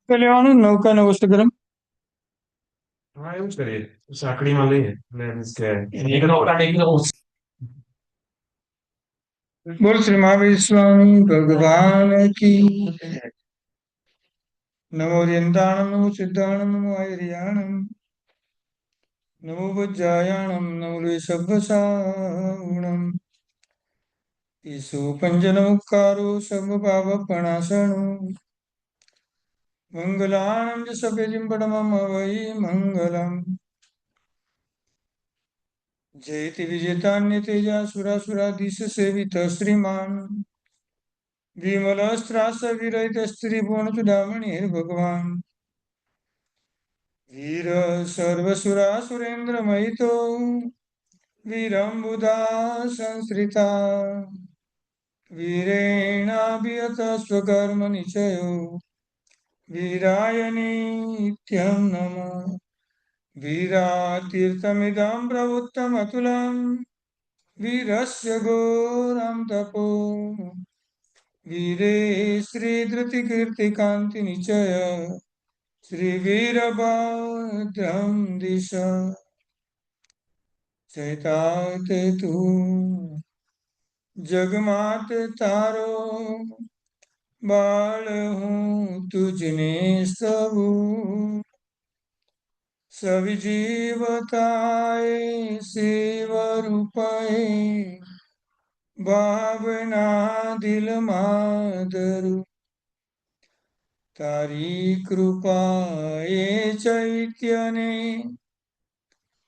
કલ્યાણ નૌકા નવસ્કરમ. હા એવું જ કરીએ સાંકળીમાં લઈએ એટલે means કે એક નોકરા એક નવું. બોલ શ્રી મહાવીર સ્વામી ભગવાન કી. નમો રિયંતાણમ નમો સિદ્ધાણમ નમો આયર્યાણમ નમો વજ્જાયાણમ નમો ઋષભસાવણમ ઈસુ પંચનમુક્કારો સર્વ પાપ પ્રણાશનો મંગલાનંદ સભેજિમ પડમમ વૈ મંગલમ જયતિ વિજેતાન્ય તેજા સુરાસુરાધીશ સેવિત શ્રીમાન વિમલસ્ત્રાસ વિરહિત સ્ત્રી ભુવનચુડામણિ ભગવાન વીર સર્વસુરા સુરેન્દ્ર મહિતો વીરંબુધા સંશ્રિતા વીરેણાભિયત સ્વકર્મ નિચયો વીરાય નિત્યં નમઃ વીરાતીર્થમિદં પ્રવૃત્તમતુલં વીરસ્ય ઘોરં તપો વીરે શ્રીધૃતિકીર્તિકાન્તિ નિચય શ્રીવીરભદ્રં દિશા ચૈતાત તું જગમાત તારો બાળ હું તુજને સવું સવિજીવતાએ શિવ રૂપે ભાવના દિલમાં ધરું તારી કૃપા એ ચૈત્યને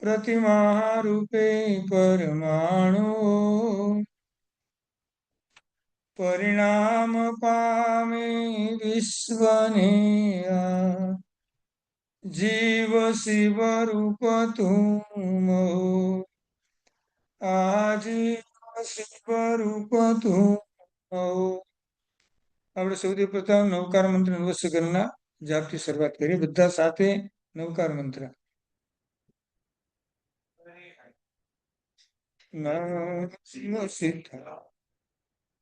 પ્રતિમા રૂપે પરમાણુ પરિણામ પામે વિશ્વને આ જીવ શિવ રૂપ તું આ જીવ શિવ રૂપ તું આપણે સૌથી પ્રથમ નવકાર મંત્ર નવસ્કરના જાપથી શરૂઆત કરીએ બધા સાથે નવકાર મંત્ર નમો સિદ્ધા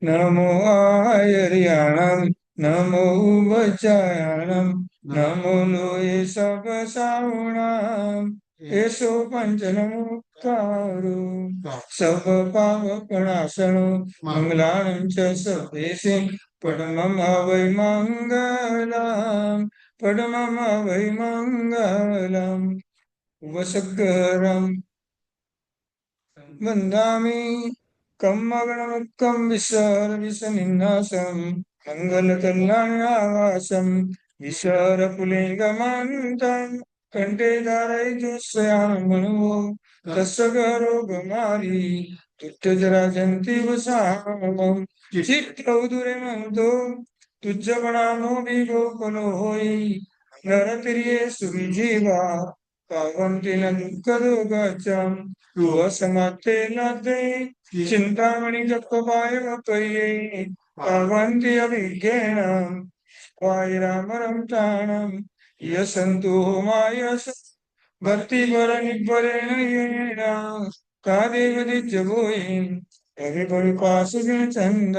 નમો આયર્યાણમ નમો વજ્જાયાણમ નમો લોય સબ સાવણામ એસો પંચનમુક્તારો સબ પાવપણાસણો મંગલાણં ચ સભેસિં પડમમ વૈ મંગલમ પડમમ વૈ મંગલમ વસગરમ વંદામિ કમ્મગણમુક્કમ વિસર વિસનિન્નાસમ મંગલકલ્યાણ્યાવાસમ વિસર પુલિંગમંતમ કંઠે ધારયજુષયામણો તસ્સગરો ગમારી તુટ્ટજરાજંતિ વસામમ ચિત્તૌદુરે મંતો તુજ્જગણામો વિગોપનો હોઈ નરતિર્યે સુવિજીવા પાવંતિ ન દુઃખદો ગચ્છમ તુવસમતે નતે ચિંતામણિ જપપાય વપયે પાવંતિ અવિજ્ઞેનમ વાયરામરમ તાણમ યસંતુ માયસ ભક્તિ પર નિભરેણ યેણ કાદેવ દિજ્જભૂયિ હરિપરિપાસુજન ચંદ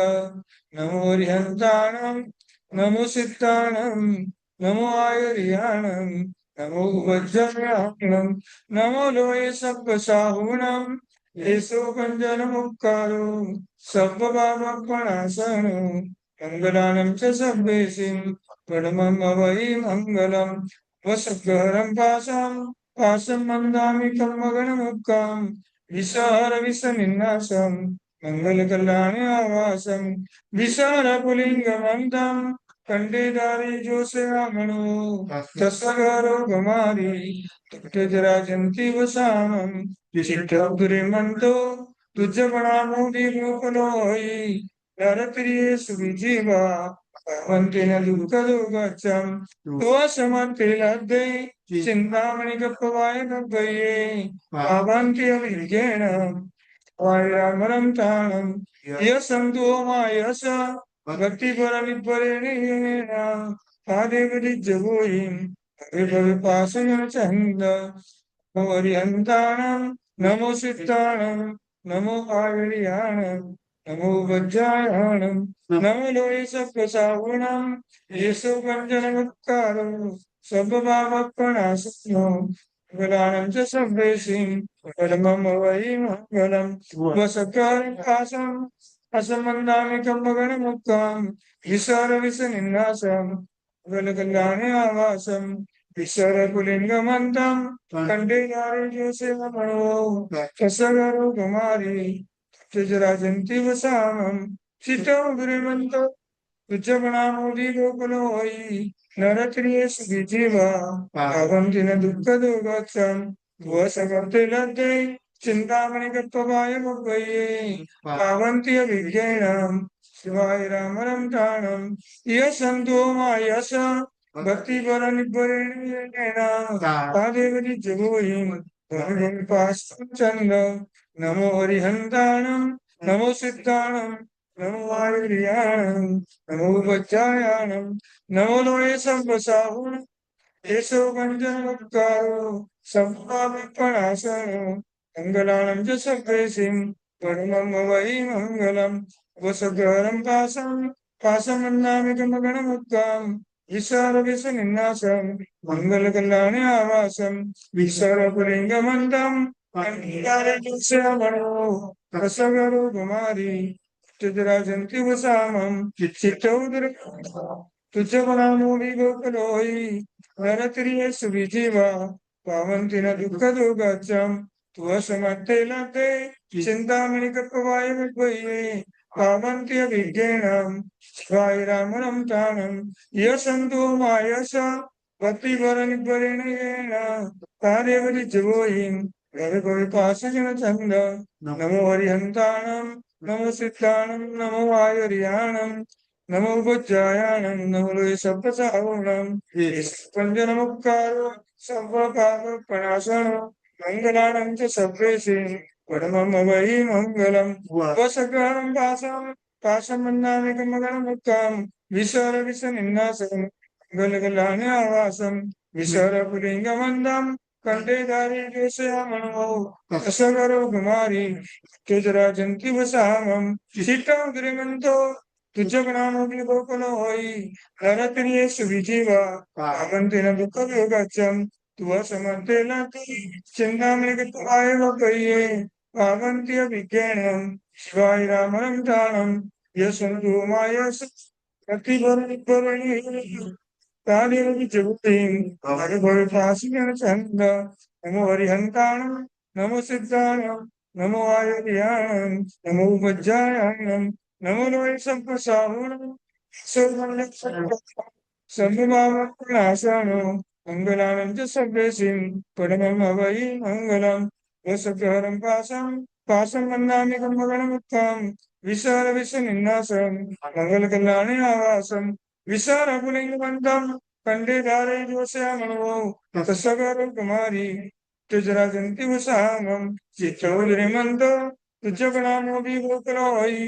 નમો હરિહંતાણમ નમો સિદ્ધાણમ નમો આયર્યાણમ નમો વજ્રયાણમ નમો લોય સબ્બ સાહુણમ એસો પંચનમુક્કારો સબ્બ પાપપણાસણો મંગલાનં ચ સભ્યેસિં પડમમ વૈ મંગલમ વસગરમ પાસમ મંદામિ કર્મગણમુક્કામ વિસર વિસનિન્નાસમ મંગલકલ્યાણ્યાવાસમ વિસર પુલિંગમંતમ કંઠે ધારી જોષયામણો તસ્સગરો ગમારી તુટ્ટજરાજંતિ વસામમ ચિત્તૌદુરીમંતો તુજ્જગણામો વિગોપનોઈ નરપ્રિયે સુવિજીવા ભવંતિ ન દુઃખદો ગચ્છમ તોષમતે લબ્ધે ચિંતામણિ ગપ્પવાય ગબ્બયે પાવંતિ અવિજ્ઞેન વાયરામરમ તાણમ યસંતો માયસ ભક્તિ પર વિપરેણેન પાદેવ દિજ્જભૂયિ વિપાસન ચંદ નમો હરિહંતાણમ નમો સિદ્ધાણમ નમો આયર્યાણમ नमो वज्रायणं नमो लोये सप्तसाहुणं येषु पञ्चनमत्कारो सर्वभावप्रणाशनो मंगलानं च सर्वेषिं परमं वै मङ्गलं वसकारकाशम् असमन्दामिकं मगनमुक्तां विसारविसनिन्नासं गलकल्याणे आवासं विसरकुलिङ्गमन्तं कण्ठे दारिद्र्यसेवमणो कसगरो कुमारी Tejarajanti vasamam sito gurimanto Uchaganamodi gokuloi Naratriya sugijiva Avantina dukkha dogacham Vasagarte ladde Chintamani kappavaya mugvaye Avantiya vigyanam Shivaya ramaram tanam Yasanto mayasa Bhakti paranibharenena Tadevati jagoyim Dharmam pastam chanda नमो हरिहंताणं नमो सिद्धाणं नमो वायुर्याणं नमो वज्रायाणं नमो लोये सर्वसाहुण येषु पञ्चनमत्कारो सम्पाविपणासनो मङ्गलानं च सर्वेषिं परमं वै मङ्गलं वसगरं पासमन्नामिकमगणमुक्तां विसारविसनिन्नासं मङ्गलकल्याणे आवासं विसर्गपुलिङ्गमन्तम् Mano, Rasagaru Kumari, Tidrajanti Vasamam, Chitodra, Tuchavanamo Vigokaloi, Naratriya Suvijiva, Pavantina Dukadu Gacham, Tuasamate Late, Chintamani Kapavaya Vaye, Pavantia Viganam, Vairamanam Tanam, Yasantu Mayasa, Bhakti Varani Parinayena, Tarevati Javoim, Ravapasajan Chanda, Namo Harihantanam, Namo Siddhanam, Namo Ayariyanam, Namo Vajjayanam, Namo Sapasavanam, Panjanamukkaro, Savapava Panasana, Mangalanam cha Sabresin, Padamam Avai Mangalam, Vasakaram Pasam, Pasamannamikam Maganamukkam, Visara Visaninasam, Galagalani Avasam, Visara Puringamandam, कंठे धारी केशयामणो असगरो कुमारी तुजराजन्ति वसामं सीतां गिरिमन्तो तुजगणामपि गोकुलो होयि नरत्रिये सुविजीवा पावन्ति न दुःखयोगच्छं तुव समर्थे नाति चिन्तामणिकत्वाय वकये पावन्ति अभिज्ञानं शिवाय रामनं दानं यशन्तु minus प्रतिभरणि Tadi Jutim, Haribo Pasina Chanda, Namo Harihantanam, Namo Siddhanam, Namo Ayuryanam, Namo Vajayanam, Namo Noi Sampasavanam, Sambhava Pranasano, Mangalanam Jasabesim, Padamam Avai Mangalam, Vasakaram Pasam Mandamikam Maganamuttam, Visara Visaninasam, Mangalkalani Avasam, विशारपुलिंगमंतम कंडे धारे जोश्यामणो तत्सगर कुमारी तुजराजन्ति वसामं चित्तौद्रिमन्त तुजगणामो विगोकरोहि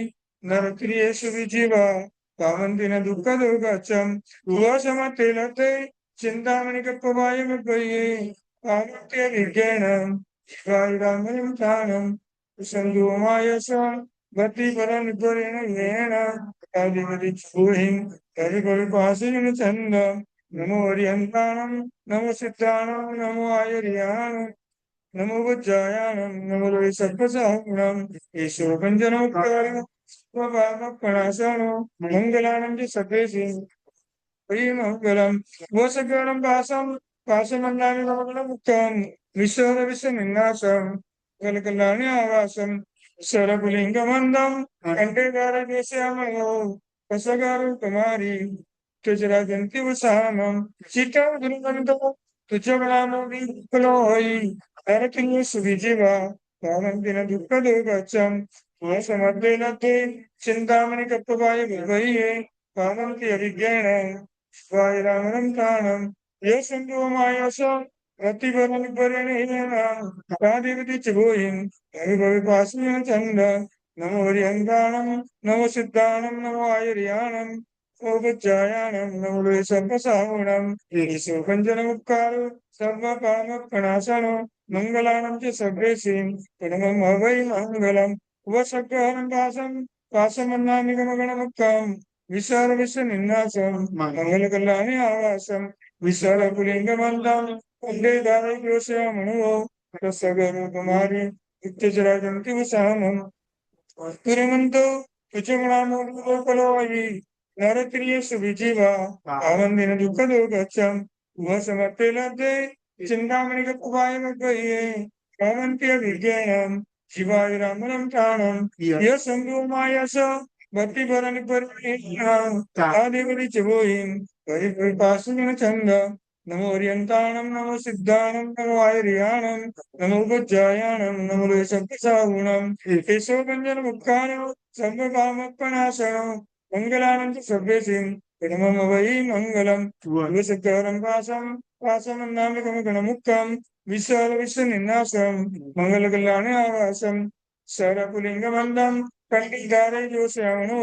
नरक्रियेषु विजीवा पावन्ति न दुःखदुर्गच्छं तुवसमते लते चिन्तामणि कप्पवाय मद्वये पावन्त्य विज्ञानं शिवाय रामं तानं संगोमायसा गति परनिर्भरेण येन आदिवति चूहिं Karikolipasina Chanda, Namo Harihantanam, Namo Siddhanam, Namo Ayariyanam, Namo Vajjayanam, Namo Sarpasahanam, Esho Panjanokara, Svabhava Pranasano, Mangalanam Jisapesi, Primangalam, Vasagaram Pasam, Pasamandami Muktam, Visara Visaninasam, Galakalani Avasam, Sarapulingamandam, Antagara Desyamayo, Kasagaru Kumari, Tujarajanti Vasamam, Sita Gurumanto, Tujavanamo Vikoloi, Arakini Suvijiva, Pavantina Dukka Dugacham, Vasamadvenate, Chintamani Kappavaya Vivaye, Pavanti Avigyana, Vairamanam Tanam, Yasandu Mayasa, Rativaran Paranehana, Kadivati Chibuin, Everybody passing Chanda, Namo Harihantanam, Namo Siddhanam, Namo Ayariyanam, Namo Vajjayanam, Namo Sarvasavanam, Yesu Panjanamukkaro, Sarva Kama Pranasano, Mangalanam cha Sabresim, Padamam Havai Mangalam, Vasakaram Pasam, पाशमन्नामिकमगणमुक्तम् विशाल विश्वनिन्नासम् मङ्गलकल्याणि आवासम् विशाल पुलिङ्गमन्दम् वन्दे दारयोश्यामणो रसगरुकुमारी नित्यचराजन्ति वसामम् तुरमन्तो तुचमणामोपलोयि नरक्रियेषु विजीवा आनन्देन दुःखदो गच्छम् वसमर्थे लब्धे चिन्तामणिकपुवायमद्वये कामन्त्य विज्ञानम् शिवाय रामनं प्राणम् य सङ्गो मायास भक्तिभरनि परिदेवति च भूयिम् परिपासुजन छन्द नमो ओरियन्ताणम् नमो सिद्धाणम् नमो आयुर्याणम् नमो उपज्जायाणम् नमो सप्तसागुणम् केशव भञ्जन मुक्तानो सर्वकामपणाशनो मङ्गलानं च सर्वेसिम् परमं वै मङ्गलम् विशकरं वासमन्नामिकमगणमुक्तम् विशाल विश्वनिन्नासम् मङ्गलकल्याणे आवासम् सरपुलिङ्गमन्दम् कण्डिधारे जोश्यामणो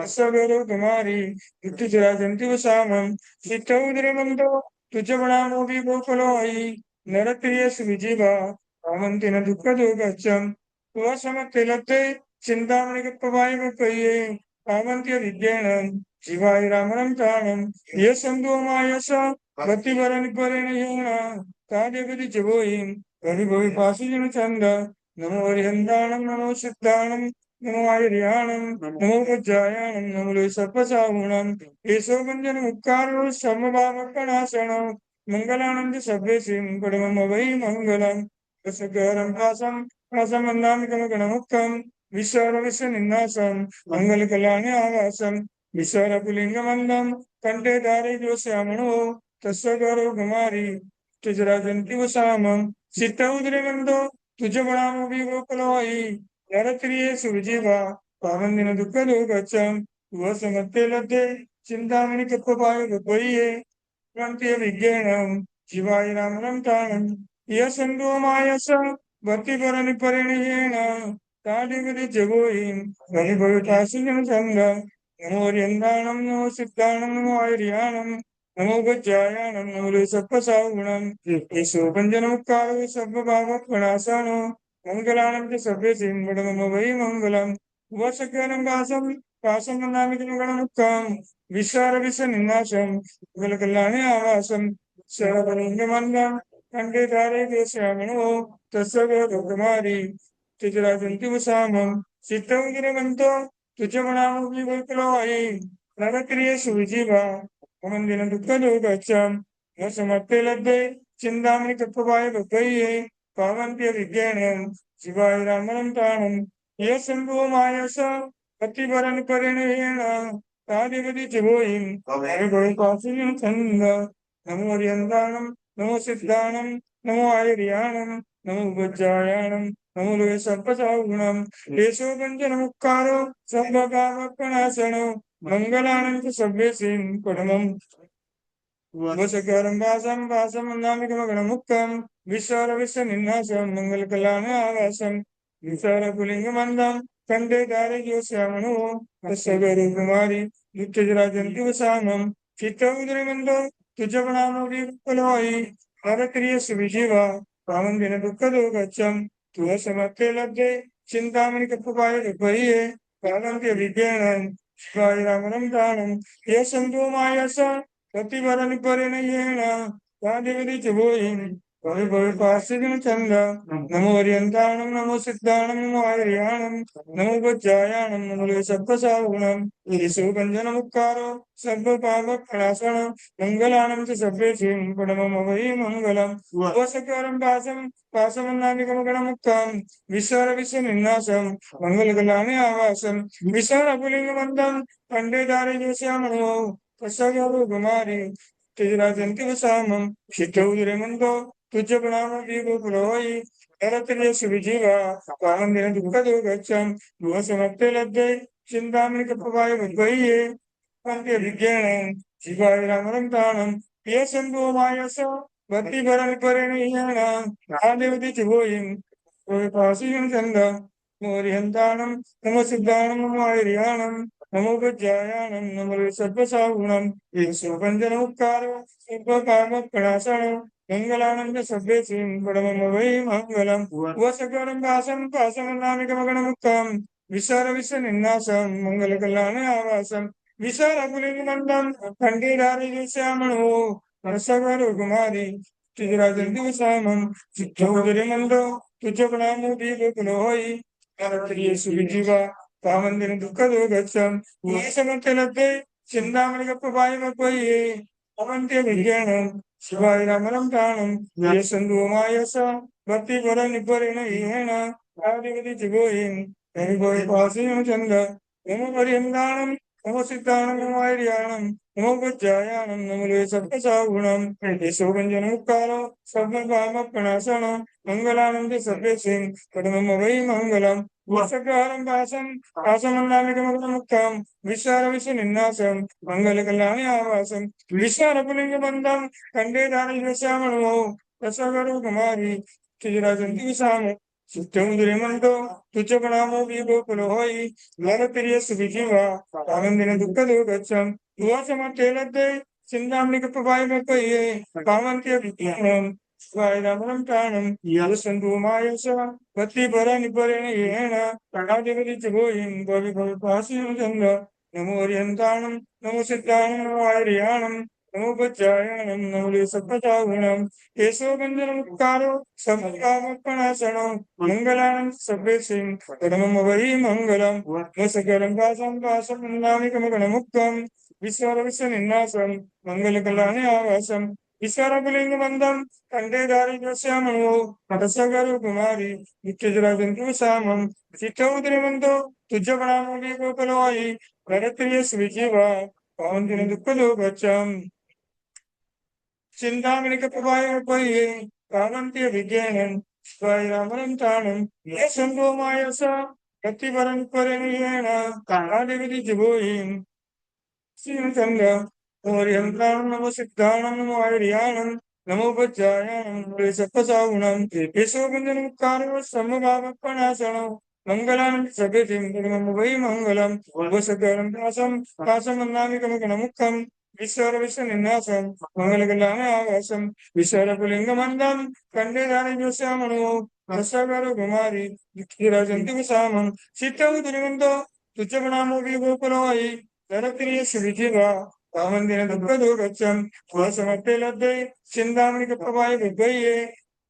रसगरो कुमारी नित्यचराजन्ति वसामम् चित्तौदरमन्दो तुजमणामो विगोकुलोयि नरक्रियेषु विजीवा कामन्ति न दुःखदो गच्छम् वसमतिलते चिन्तामणिकप्रवायमपये कामन्त्य विज्ञानम् शिवाय रामनं प्राणम् ये सन्तो मायस भक्तिवरनिपरिणयेन तादेवति च भूयिम् हरिभुवि पाशुजन छन्द नमो हरिहन्ताणम् नमो सिद्धाणम् नमो आयुर्याणम् नमो उपज्जायाणम् नमो सर्पसागुणम् केशव भञ्जन मुक्कारो सर्वभावप्रणाशनो मङ्गलानं च सर्वेसिम् परमं वै मङ्गलम् रसकरं पासमन्नामिकमगणमुक्तम् विशाल विश्वनिन्नासम् मङ्गलकल्याणे आवासम् विशाल पुलिङ्गमन्दम् कण्ठे धारे जोश्यामणो तस्य गौरव कुमारी तुजराजन्ति वसामम् चित्तौद्रमन्दो तुजमणामो विगोकुलोयि नरक्रियेषु विजीवा पावन्दिन दुःखदो गच्छम् वसमत्ते लब्धे चिन्तामणिकप्रपाय गपय्ये क्रान्तिय विज्ञानम् शिवाय रामनं प्राणम् य सन्तो मायस भक्तिपरनिपरिणयेन तादेवति च भूयिम् हरिभवितासुजन छन्द नमो ओरियन्ताणम् नमो सिद्धाणम् नमो आयुर्याणम् नमो उपज्जायाणम् नमो सप्तसागुणम् येषु पञ्चनमुक्तारो सर्वभावप्रणाशानो मङ्गलानं च सर्वेसिम् वै मङ्गलम् वसकरं पासमन्नामिकमगणमुक्तम् विशाल विश्वनिन्नासम् मङ्गलकल्याणे आवासम् शरवलिङ्गमन्दम् कण्ठे धारे जोश्यामणो तस्य गौरवकुमारी तुजराजन्ति वसामम् चित्तौगिरवन्तो तुजमणामो विगोकुलोयि नरक्रियेषु विजीवा कामन्दिन दुःखदो गच्छम् वसमर्थे लब्धे चिन्तामणिकप्रपाय गपय्ये कामन्त्य विज्ञानम् शिवाय रामनं प्राणम् ये शम्भो मायस भक्तिपरनिपरिणयेन तादेवति च भूयिम् हरिभविपासुजन छन्द नमो ओरियन्ताणम् नमो सिद्धाणम् नमो आयुर्याणम् नमो उपज्जायाणम् नमो सर्पसागुणम् केशव भञ्जन मुक्कारो सर्वकामप्रणाशनो मङ्गलानं च सर्वेसिम् परमम् वसकरं वासमन्नामिकमगणमुक्तम् विशाल विश्वनिन्नासम् मङ्गलकल्याणे आवासम् विशाल पुलिङ्गमन्दम् कण्ठे धारे जोश्यामणो तस्य गौरवकुमारी नित्यचराजन्ति वसामम् चित्तौद्रमन्दो तुजमणामो विगोकुलोयि नरक्रियेषु विजीवा कामन्दिन दुःखदो गच्छम् वसमर्थे लब्धे चिन्तामणिकप्रपाय गपय्ये कामन्त्य विज्ञानम् शिवाय रामनं प्राणम् ये सन्तो मायस भक्तिवरनिपरिणयेन तादेवति च भूयिम् भविपासुजन छन्द नमो ओरियन्ताणम् नमो सिद्धाणम् नमो आयुर्याणम् नमो उपज्जायाणम् नमो सप्तसागुणम् येषु भञ्जनमुक्कारो सर्वपापप्रणाशनो मङ्गलानं च सर्वेसिम् परमं वै मङ्गलम् वसकरं पासमन्नामिकमगणमुक्तम् विशाल विश्वनिन्नासम् मङ्गलकल्याणे आवासम् विशाल पुलिङ्गमन्दम् कण्ठे धारे जोश्यामणो तस्य गौरवकुमारी तुजराजन्ति वसामम् चित्तौद्रमन्दो तुजमणामो विगोकुलोयि नरक्रियेषु विजीवा कामन्दिन दुःखदो गच्छम् वसमर्थे लब्धे चिन्तामणिकप्रपाय गपय्ये कामन्त्य विज्ञानम् शिवाय रामनं प्राणम् ये शम्भो मायस भक्तिपरनिपरिणयेन तादेवति च भूयिम् पाशुजन छन्द नमो हरिहन्ताणम् नमो सिद्धाणम् नमो आयुर्याणम् नमो उपज्जायाणम् नमो सर्पसागुणम् येषु पञ्चनमुक्तारो सर्वकामप्रणाशनो मङ्गलानं च सर्वेसिम् परमं वै मङ्गलम् वसकरं पासमन्नामिकमगणमुक्तम् विशाल विश्व निन्नासम मंगल कल्याण आवासम विशाल पुलिंग मंदम कंठीधारी श्यामणो रसगर कुमारी तिजराजन दिवसामम चित्तौदरी मंदो तुझ प्रणामो दीपकुलो होई नरत्रिय सुविजीवा पावंदिन दुःख दोगच्छम ये समतलते चिंतामणि कपवाय मपये अवंत्य विज्ञानम शिवाय रामरम प्राणम ये संधु मायसा भक्ति पर निपरिण येन आदिवति जिगोहिं Anybody passing on Chanda, Namo Variandanam, Namo Siddhanam, Namo Airyanam, Namo Vajjayanam, Namo Saptasagunam, Yesoganjanukaro, Sabnabama Panasana, Mangalanam de Sabbasin, Padamavai Mangalam, Vasakaram Basam, Asamanamikamakam, Vishara Vishaninasam, Mangalakalani Avasam, Vishara Pulingabandam, Kandedari Vasamano, Rasagaru Kumari, Tijarajanti Visam. चित्तमुद्रिमंतो तुच्छ प्रणामो विभो होई नरप्रिय सुविजीवा पावंदिन दुःख दोगच्छम दुआसमतेलते चिंतामणि कपवाय मपये पावंत्य विज्ञानम स्वाय रामरम प्राणम यदसंधु minus भक्ति पर निपरेण येन प्रणादिवति जगोहिं भवि भवि passing चंद्र नमो ओरियंताणम नमो सिद्धाणम नमो आर्याणम नमो बच्चायाणम नमो सत्पचागुणम केशव गंजनमुक्तारो समकामपणासनो मंगलानं सभ्यसिं परमं वै मंगलम वसकरं वासं वासं नामिकमगणमुक्तं विश्वरविश्वनिन्नासं मंगलकल्याणे आवासं विश्वरपुलिंगबन्धं कंठे दारिद्र्यस्यामणो रसगरु कुमारी नित्यजराजन्तुसामं चित्तौद्रिमन्तो तुज्जपणामो गोकुलोयि भरत्रिय सुविजीवा पावन्तिन दुःखदो गच्छम् चिंतामणि कपवाय मपये पावन्त्य विज्ञानं स्वाय रामरं ताणं ये संगो मायसा प्रतिपरं परिणयेन कालादिविधि जिगोहिं श्रीचंद्र ओरियंताणं नमो सिद्धाणं नमो आर्याणं नमो बच्चायाणं नमो सत्पसागुणं येषो गुञ्जनमुक्तारो समभावपणासनो मंगलानं सगतिं परमं वै मंगलं वसकरं दासं दासमन्नामिकमगणमुखं विश्वर विश्वनिन्नासं मंगलकल्याण आवासं विश्वरपुलिंगमन्दं कंठेधारी जोष्यामणो रसगर कुमारी नित्यराजन्ति विसामं चित्तौदरिमन्तो तुच्छ विभोपुरोहि नरप्रिय सुविजीवा पावन्दिन दुःखदो गच्छं स्वसमर्थे लब्धे चिन्तामणि कपवाय विभये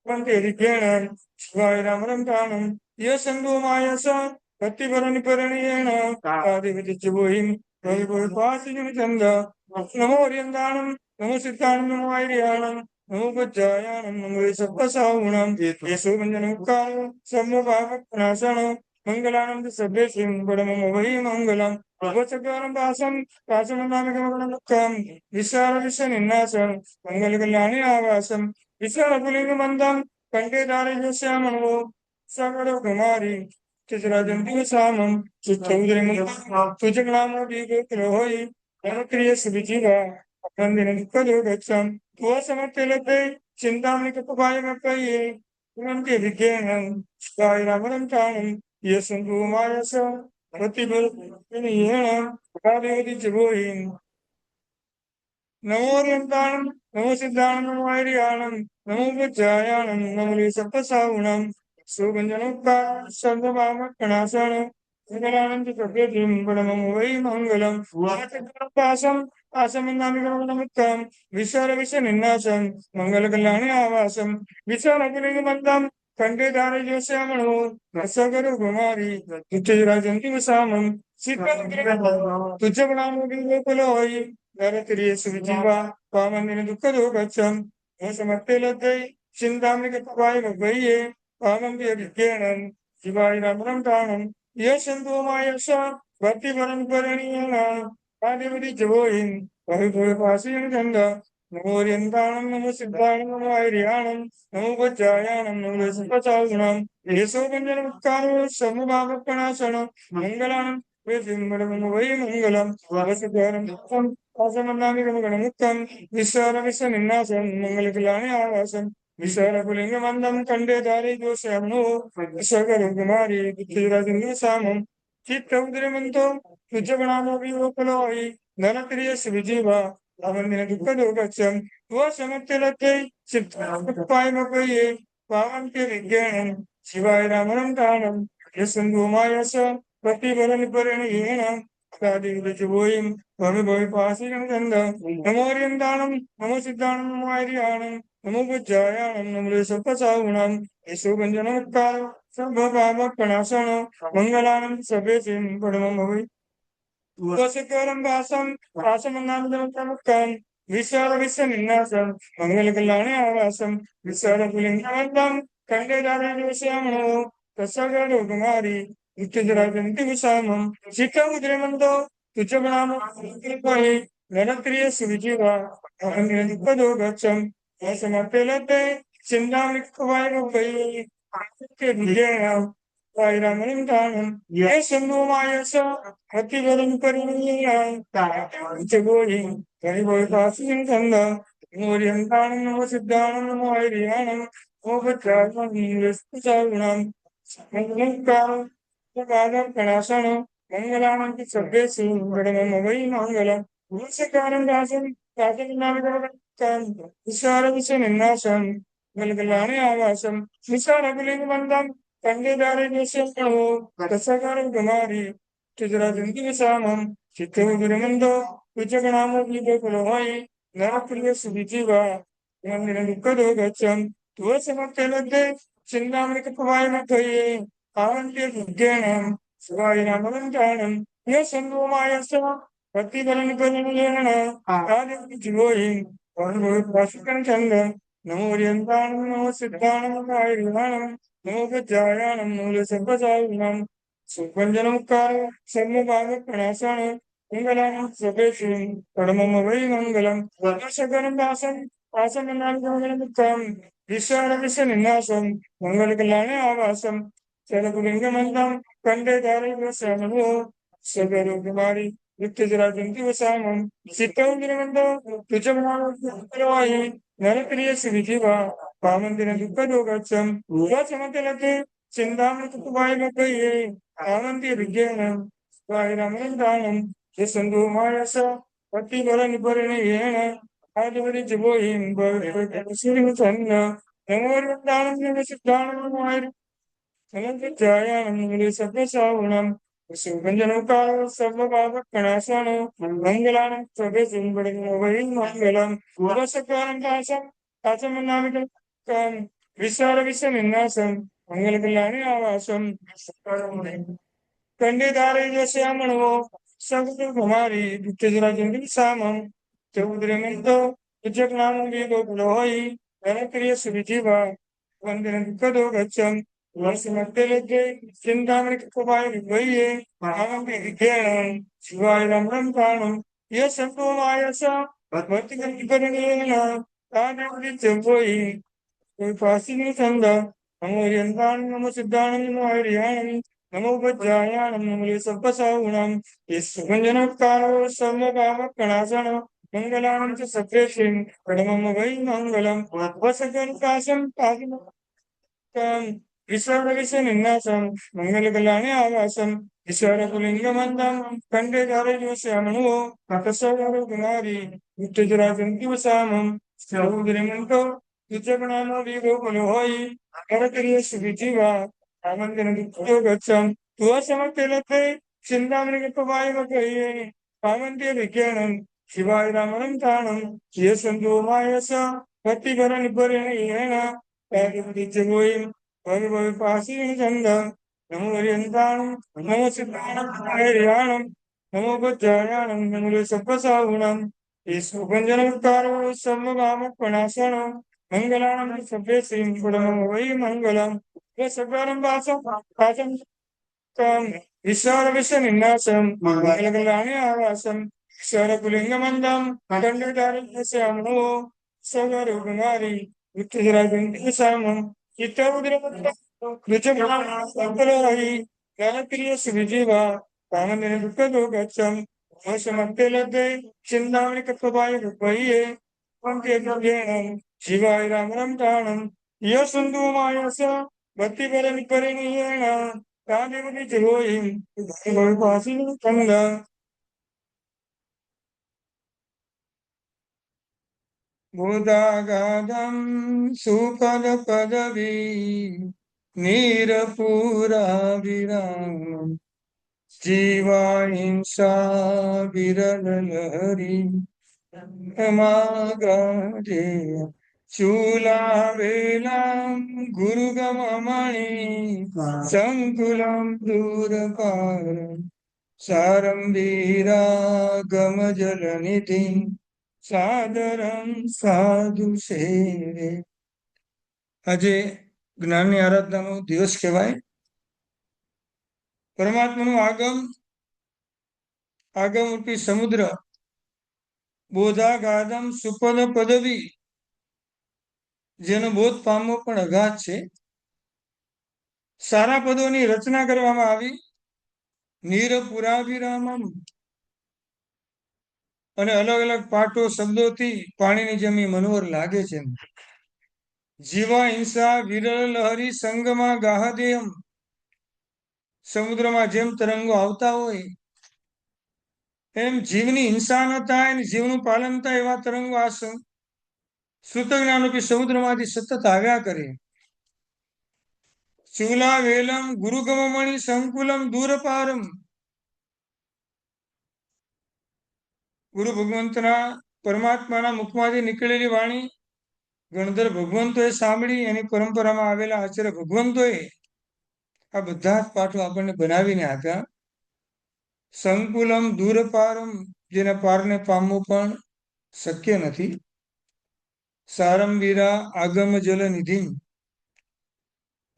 वन्ते रिज्ञानं शिवाय रामरं प्राणं ये सन्धो मायसा भक्तिपरनिपरणेन आदिविति चिबोहिं भविभूपासिनि चन्द नमो ओरियन्ताणं नमो सिद्धाणं नमो आर्याणं नमो बच्चायाणं नमो सत्पसागुणं येषो गञ्जनमुक्तारो सर्वभावनाशनो मंगलानंद सभ्यसिं परमं वै मंगलम् वचकारं वासं वासमन्नामिकमगणमुक्तं विशाल विश्वनिन्नासं मंगलकल्याणे आवासं विशालपुलिंगमन्दं कंठे दारिद्र्यस्यामणो सकरो कुमारी चित्रजन्तिवसामं चित्तौद्रिमन्दं तुजग्नामो दीपकुलो होई नरक्रिय सुविजीवा वन्दिन दुःखदो गच्छं तुवसमर्थे चिन्तामणि कपवाय मपये पुनन्ति विज्ञानं स्वाय रामरं प्राणं ये संधु मायस प्रतिबल आदिवति जगोहिं नमो ओरियंताणं नमो सिद्धाणं नमो आर्याणं नमो बच्चायाणं नमो सप्तसागुणं सुगंजनोक्ता सर्वभावपणासनो मंगलानंद प्रकृतिं परमं वै मंगलं वाचकपासं आसमन्नामिकमगणमुक्तं विश्वरविश्वनिन्नासं मंगलकल्याणे आवासं विश्वरपुलिंगमन्दं कंठे दारिद्र्यस्यामणो रसगरु कुमारी नित्यजराजन्ति विसामं तुच्छ प्रणामो विभोकुलोहि नरत्रिय सुविजीवा पावन्दिन दुःखदो गच्छं समर्थे लब्धे चिन्तामणि कपवाय मपये पावन्त्य विज्ञानं शिवाय रामरं प्राणं ये सन्तो मायसा भक्तिपरं परिणयेन आदिविधि जगोहिं भविभूपासिं चन्द नमो ओरियन्ताणं नमो सिद्धाणं नमो आर्याणं नमो बच्चायाणं नमो सत्पसागुणं येषो गञ्जनमुक्तारो समभावपणासनो मंगलानं वेदिं वै मंगलं वसकरं आसमन्नामिकमगणमुक्तं विश्वरविश्वनिन्नासं मंगलकल्याणे आवासं विश्वरपुलिंगमन्दं कंठे दारिद्र्यस्यामणो सकरो कुमारी नित्यराजन्तिवसामं चित्तौद्रिमन्तो तुज्जगणामो विभोकुलोहि नरप्रिय सुविजीवा पावन्दिन दुःखदो गच्छं तुवसमर्थे चित्तपाय मपये पावन्त्य विज्ञानं शिवाय रामरं प्राणं यस्सन्धो मायस प्रतिफलनिपरिणयेन साधिविदचुभूयिं भविभविपासिनं छन्द नमो रियन्ताणं नमो सिद्धाणं नमो आर्याणं नमो बुज्जायाणं नमो सप्तसाहुणं यशोभञ्जनमुत्कार सर्वपापप्रणाशन मङ्गलानं सर्वेषां परमं भवै वसकरं वासं वासमनान्दमुक्तं विश्वविश्वनिन्नासं मङ्गलकल्याणे आवासं विश्वरपुलिङ्गवन्तं कण्डेदारविषयामणो तत्सर्वलोकमारि नित्यजराजन्ति विषामं शिखमुद्रमन्तो तुच्छगणामहि नरत्रिय सुविजीवा अहङ्गिरदिपदो गच्छं वसमप्यलते चिन्तामृक्वायुवै विजयं Vairamantam, yes, and no Mayasa, Hati Varan Parini, Chagori, Karibo Passing Kanda, Morian Tan, no Siddhan, no Irianum, Overtravel, English, Sagunam, Munkam, the Gada Panasano, Mangalam, Sabesi, Vadamavai Mangala, Musakaran Dasan, Kajan Navakan, Isara Vision in Nasan, Melgalani Avasam, Misara Vandam. Kandidare Nishapo, Kasakara Gamari, Tijarangi Visamam, Chitu Viramando, Vijaganamo Viva Kulohai, Narapriya Subijiva, Yandirukado Gacham, Tuasamakele, Chindamika Pavana Toye, Avanti Ganam, Svainamantanam, yes, and Mayasa, Patibaran Panana, Adi Jivoim, or Washington Kanda, Namorian Tanam, no Siddhanam, Kairanam. Nopajayana Mula Sampasavinam Supanjanamukara Sarmabhava Pranasana Mangalam Sabeshim Padamamavai Mangalam Vakashakaram Dasam Asamanam Vishara Visaninasam Mangalkalane Avasam Sarapulingamandam Kande Dari Vasamano Sagaru Kumari Vittijarajanti Vasamam Sitavindramanda Tujamana Narapriya Sivijiva Pamandiran Dukado Gacham, Vachamakalate, Chindamakupaya, Avanti Riganam, Vairamandanam, Jesandu Mayasa, Pati Varaniparana, Adavari Jiboim, Sirimutana, Namorandanam, Nivasitanam, Sanantajayanam, Nilisapasavunam, Subanjanukara, Sababa Kanasana, Mangalanam, Sabesim, Badin, Mangalam, Vasakaram Kasam, Kasamanamika. Visara Visaminasam, Mangalkalani Avasam, Kandidare Yasamano, Sakatu Kumari, Tijarajan Samam, Chaudrimento, Vijaknam Vigo Pulohoi, Anakriya Subijiva, Vandan Kado Gacham, Vasimakeleke, Sindamrik Kubai Vaye, Mahambi Vigayan, Shivai Ramram Kanam, Yasampo Mayasa, Vatikan Kipanina, Tadam Vichavoy. Fasini Sanda, Namo Yandan, Namo Siddhanam, Namo Hariyanam, Namo Vajjayanam, Namo Sampasaunam,Isupanjanakaro, Samabhava Kanasana, Mangalam to Sapreshim, Padamamavai Mangalam, Vasakan Kasam, Pakam, Visaravisan Innasam, Mangalakalani Avasam, Isara Pulingamandam, Kandegara Yosamanu, Akasara Gumari, Uttarajan Kivasamam, Saudrimanto, Vijayanamo Vigo Pulohoi, Karakariya Subijiva, Amandana Gacham, Tuasamakelate, Sindamrika Pavai Pamanti Vikanam, Shivai Ramanam Tanam, Yesandu Mayasa, Pati Varaniparana, Padichagoyim, Pavi Pasi Chanda, Namo Riyantanam, Namo Siddhanam, Hariyanam, Namo Bhajayanam, Namo Sapasagunam, Isupanjanakaro, Samagama Panasana, Mangalam Sabbesim Pudamam Vai Mangalam, Vesakaram Vasam, Vasam Kam, Vishara Visaninasam, Mangalani Avasam, Sarapulingamandam, Kandadari Yasamano, Sagarugamari, Vittirajan Isamam, Chitavudra, Vijayanam, Sampalari, Galapriya Suvijiva, Pamanina Dukado Gacham, Vasamantelade, Chindamika Kabai Rupaye, Panketavianam, Shivai Ramaram Tanam, Yasundu Mayasa, Bhakti Paran Pariniyana, Kadivani Jivoim, Passing Kanda, Buddhagadam, Supada Padavi, Nirapura Viram, જીવા હિંસા વિરલ લહરી ગાજે શૂલા વેલામ ગુરુગમમણિ સંકુલમ દૂરપારમ સારમ વીરાગમ જલ નિધિ સાદરમ સાધુ સેવે. આજે જ્ઞાનની આરાધનાનો દિવસ કહેવાય. પરમાત્માનું આગમ રૂપી સમુદ્ર બોધા ગાદમ સુપદ પદવી, જેનો બોધ પામવો પણ અગાધ છે. સારા પદોની રચના કરવામાં આવી. નીર પુરાવિરામમ, અને અલગ અલગ પાઠો શબ્દોથી પાણીની જેમ મનોહર લાગે છે. જીવા હિંસા વિરલ લહરી સંગમાં ગાહદેયમ, સમુદ્રમાં જેમ તરંગો આવતા હોય એમ જીવની હિંસા ન થાય અને જીવનું પાલન થાય એવા તરંગો આ શ્રુત જ્ઞાનરૂપી સમુદ્રમાંથી સતત આવ્યા કરે. ચૂલા વેલમ ગુરુગમમણિ સંકુલમ દૂરપારમ, ગુરુ ભગવંતના પરમાત્માના મુખમાંથી નીકળેલી વાણી ગણધર ભગવંતોએ સાંભળી. એની પરંપરામાં આવેલા આચાર્ય ભગવંતોએ આ બધા જ પાઠો આપણને બનાવીને આપ્યા. સંકુલમ દૂરપારમ, જેના પારને પામવું પણ શક્ય નથી. સારંવીરા આગમ જલ નિધિ,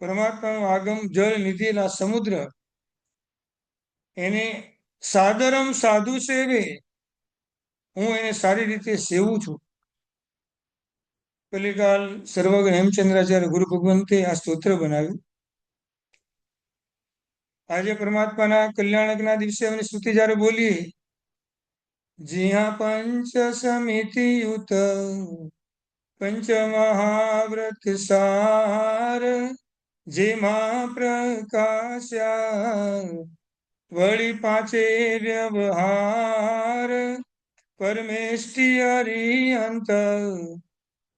પરમાત્માનું આગમ જળ નિધિ આ સમુદ્ર, એને સાદરમ સાધુ સેવે, હું એને સારી રીતે સેવું છું. કલિકાલ સર્વજ્ઞ હેમચંદ્રાચાર્ય ગુરુ ભગવંતે આ સ્તોત્ર બનાવ્યું. આજે પરમાત્માના કલ્યાણકના દિવસે એમની સ્તુતિ જયારે બોલીએ, જ્યાં પંચ સમિતિ યુત પંચ મહાવ્રત સાર, જેમાં પ્રકાશ્યા વળી પાંચે વ્યવહાર, પરમેષ્ટિ હરિયંત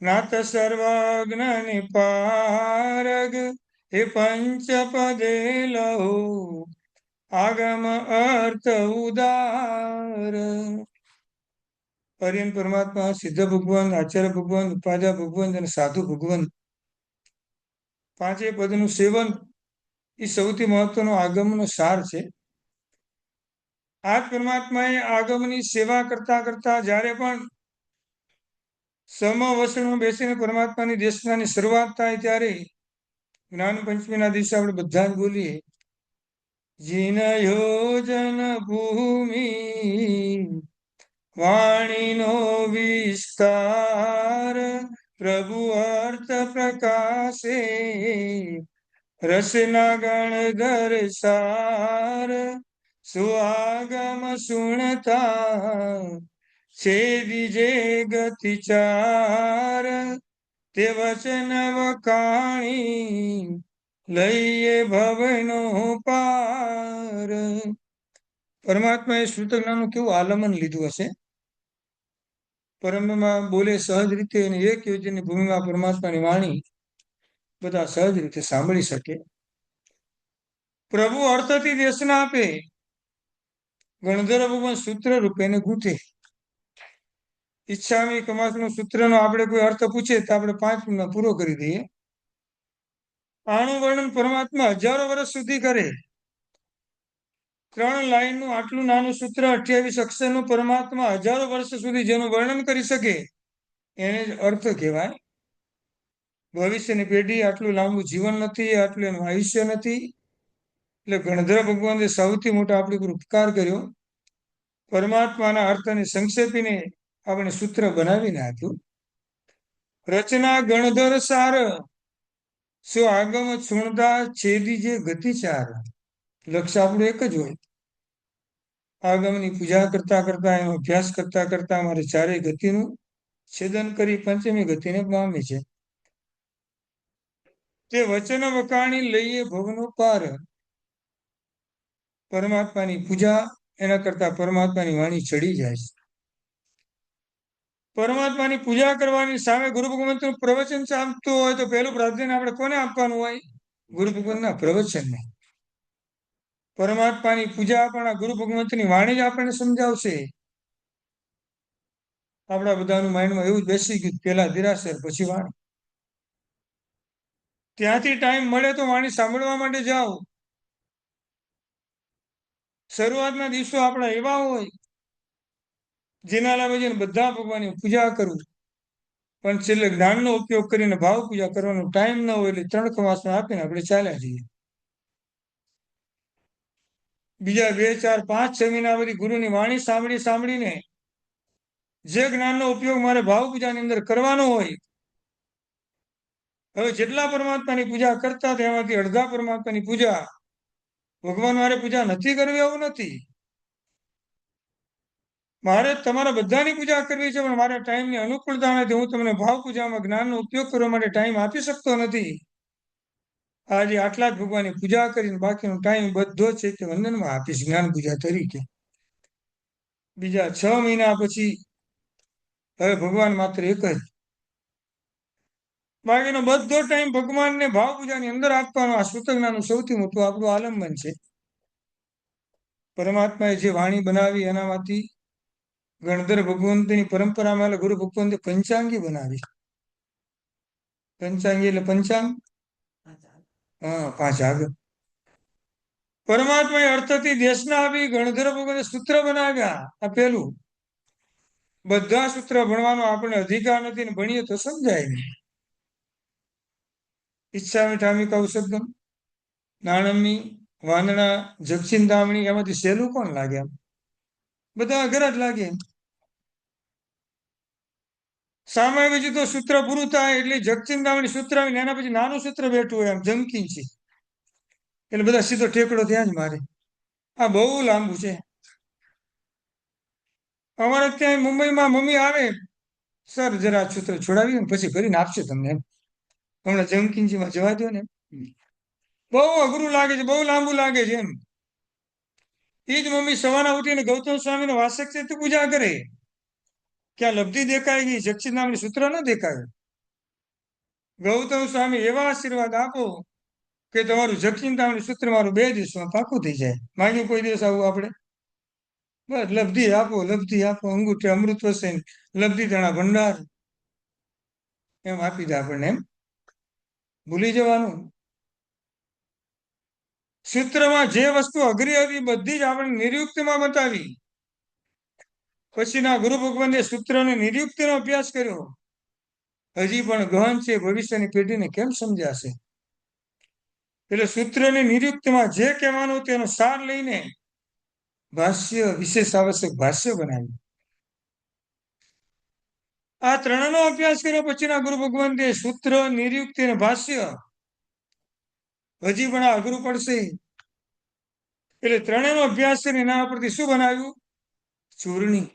નાથ સર્વજ્ઞ નિપારગ, હે પંચપદે લહો આગમ અર્થ ઉદાર. હરિયન પરમાત્મા, સિદ્ધ ભગવાન, આચાર્ય ભગવાન, ઉપાધ્યાય ભગવાન અને સાધુ ભગવાન, પાંચે પદનું સેવન એ સૌથી મહત્વનો આગમનો સાર છે. આ પરમાત્માએ આગમની સેવા કરતા કરતા જ્યારે પણ સમવસનમાં બેસીને પરમાત્માની દેશનાની શરૂઆત થાય ત્યારે જ્ઞાન પંચમીના દિવસે આપણે બધા જ બોલીએ, જીન યોજન ભૂમિ વાણીનો વિસ્તાર, પ્રભુ અર્થ પ્રકાશે રસના ગણધર સાર, સુઆગમ સુણતા છેદી જે ગતિ ચાર, તે વચન વખાણી લઈએ ભવનો પાર. પરમાત્માએ શ્રુત જ્ઞાનનું કેવું આલમન લીધું હશે. પરમમાં બોલે સહજ રીતે અને એક યોજનની ભૂમિમાં પરમાત્માની વાણી બધા સહજ રીતે સાંભળી શકે. પ્રભુ અર્થથી દેશના આપે, ગણધર ભગવાન સૂત્ર રૂપે એને ગૂંથે. ઈચ્છામી કમાસનું સૂત્રનો આપણે કોઈ અર્થ પૂછે તો આપણે 5 મિનિટમાં પૂરો કરી દઈએ. આનું વર્ણન પરમાત્મા હજારો વર્ષ સુધી કરે. 3 લાઈનનું આટલું નાનું સૂત્ર 28 અક્ષરનું પરમાત્મા હજારો વર્ષ સુધી જેનું વર્ણન કરી શકે એને જ અર્થ કહેવાય. ભવિષ્યની પેઢી આટલું લાંબુ જીવન નથી, આટલું એનું આયુષ્ય નથી. એટલે ગણધર ભગવાને સૌથી મોટો આપણી પર ઉપકાર કર્યો. પરમાત્માના અર્થને સંક્ષેપીને આપણે સૂત્ર બનાવીને આપ્યું. રચના ગણધર સાર, સો આગમ સુણતા છેદી જે ગતિચાર. લક્ષ્ય આપણું એક જ હોય. આગમની પૂજા કરતા કરતા, એનો અભ્યાસ કરતા કરતા અમારે ચારેય ગતિનું છેદન કરી પંચમી ગતિને પામે છે. તે વચન વખાણી લઈએ ભવનો પાર. પરમાત્માની પૂજા, એના કરતા પરમાત્માની વાણી ચડી જાય છે. પરમાત્માની પૂજા કરવાની સામે ગુરુ ભગવંતનું પ્રવચન ચાલતું હોય તો પહેલું પ્રાધાન્ય આપણે કોને આપવાનું હોય? ગુરુ ભગવંતના પ્રવચનને. પરમાત્માની પૂજા આપણા ગુરુ ભગવંતની વાણી જ આપણને સમજાવશે. આપણા બધાનું માઇન્ડમાં એવું જ બેસી ગયું, પેલા દેરાસર પછી વાણી. ત્યાંથી ટાઈમ મળે તો વાણી સાંભળવા માટે જાઓ. શરૂઆતના દિવસો આપણા એવા હોય જેના લાભે જઈને બધા ભગવાનની પૂજા કરવું, પણ છેલ્લે જ્ઞાનનો ઉપયોગ કરીને ભાવ પૂજા કરવાનો ટાઈમ ન હોય એટલે 3 કમાસમાં આપીને આપણે ચાલ્યા જઈએ. બીજા 2, 4, 5, 6 મહિના બધી ગુરુની વાણી સાંભળીને જે જ્ઞાનનો ઉપયોગ મારે ભાવ પૂજાની અંદર કરવાનો હોય, હવે જેટલા પરમાત્માની પૂજા કરતા હતા એમાંથી અડધા પરમાત્માની પૂજા ભગવાન મારે પૂજા નથી કરવી એવું નથી. મારે તમારા બધાની પૂજા કરવી છે, પણ મારા ટાઈમની અનુકૂળતા નથી. હું તમને ભાવ પૂજામાં જ્ઞાનનો ઉપયોગ કરવા માટે ટાઈમ આપી શકતો નથી. આજે આટલા જ ભગવાનની પૂજા કરીને બાકીનો ટાઈમ બધો છે તે વંદનમાં આપીશ જ્ઞાન પૂજા તરીકે. બીજા 6 મહિના પછી હવે ભગવાન માત્ર એક જ, બાકીનો બધો ટાઈમ ભગવાનને ભાવ પૂજાની અંદર આપવાનો. આ સૂતજ્ઞાનનું સૌથી મોટું આપણું આલંબન છે. પરમાત્માએ જે વાણી બનાવી એનામાંથી ગણધર ભગવંતની પરંપરામાં ગુરુ ભગવંતે પંચાંગી બનાવી. પંચાંગી એટલે પંચાંગ, હા, 5 આગળ. પરમાત્માએ અર્થથી દેશના આપી ગણધર ભગવંતે સૂત્ર બનાવ્યા. આ પેલું. બધા સૂત્ર ભણવાનો આપણને અધિકાર નથી ને ભણીએ તો સમજાય નહીં. ઈચ્છામી ઠામી કૌશબ્દમ, નાણમી, વાંદણા, જગચિંતામણી, એમાંથી સહેલું કોણ લાગે? આમ બધા અઘરા જ લાગે. સામાન્ય બીજું તો સૂત્ર પૂરું થાય એટલે જગચિંતામણી સૂત્ર આવીને એના પછી નાનું સૂત્ર બેઠું હોય, આમ જમકીન છે, એટલે બધા સીધો ઠેકડો ત્યાં જ મારે. આ બહુ લાંબુ છે. અમારે ત્યાં મુંબઈમાં મમ્મી આવે, સર જરા સૂત્ર છોડાવી ને પછી કરીને આપશે તમને એમ. હમણાં જમકીનજીમાં જવા દો ને. બહુ અઘરું લાગે છે, બહુ લાંબુ લાગે છે એમ. એ જ મમ્મી સવારના ઉઠીને ગૌતમ સ્વામીને વાસક છે પૂજા કરે. ક્યાં લબ્ધિ દેખાય ગઈ, જગચિંતામણી સૂત્ર ન દેખાય. ગૌતમ સ્વામી એવા આશીર્વાદ આપો કે તમારું જગચિંતામણી સૂત્ર મારું 2 દિવસમાં પાકું થઈ જાય. માંગ્યું કોઈ દિવસ આવું આપણે? બસ લબ્ધિ આપો, અંગૂઠે અમૃત વસે, લબ્ધિ તણા ભંડાર, એમ આપી દે આપણને. એમ ભૂલી જવાનું. સૂત્રમાં જે વસ્તુ અઘરી હતી બધી જ આપણે નિર્યુક્તિમાં બતાવી. પછીના ગુરુ ભગવાને સૂત્રને નિર્યુક્તિનો અભ્યાસ કર્યો. હજી પણ ગહન છે, ભવિષ્યની પેઢીને કેમ સમજાશે? એટલે સૂત્રની નિર્યુક્તિમાં જે કહેવાનું તેનો સાર લઈને ભાષ્ય, વિશેષ આવશ્યક ભાષ્ય બનાવ્યું. આ ત્રણનો અભ્યાસ કર્યો પછીના ગુરુ ભગવાન સૂત્ર, નિર્યુક્તિ અને ભાષ્ય. હજી પણ આ અઘરું પડશે એટલે ત્રણેયનો અભ્યાસ કરીને એના પરથી શું બનાવ્યું? ચૂર્ણી.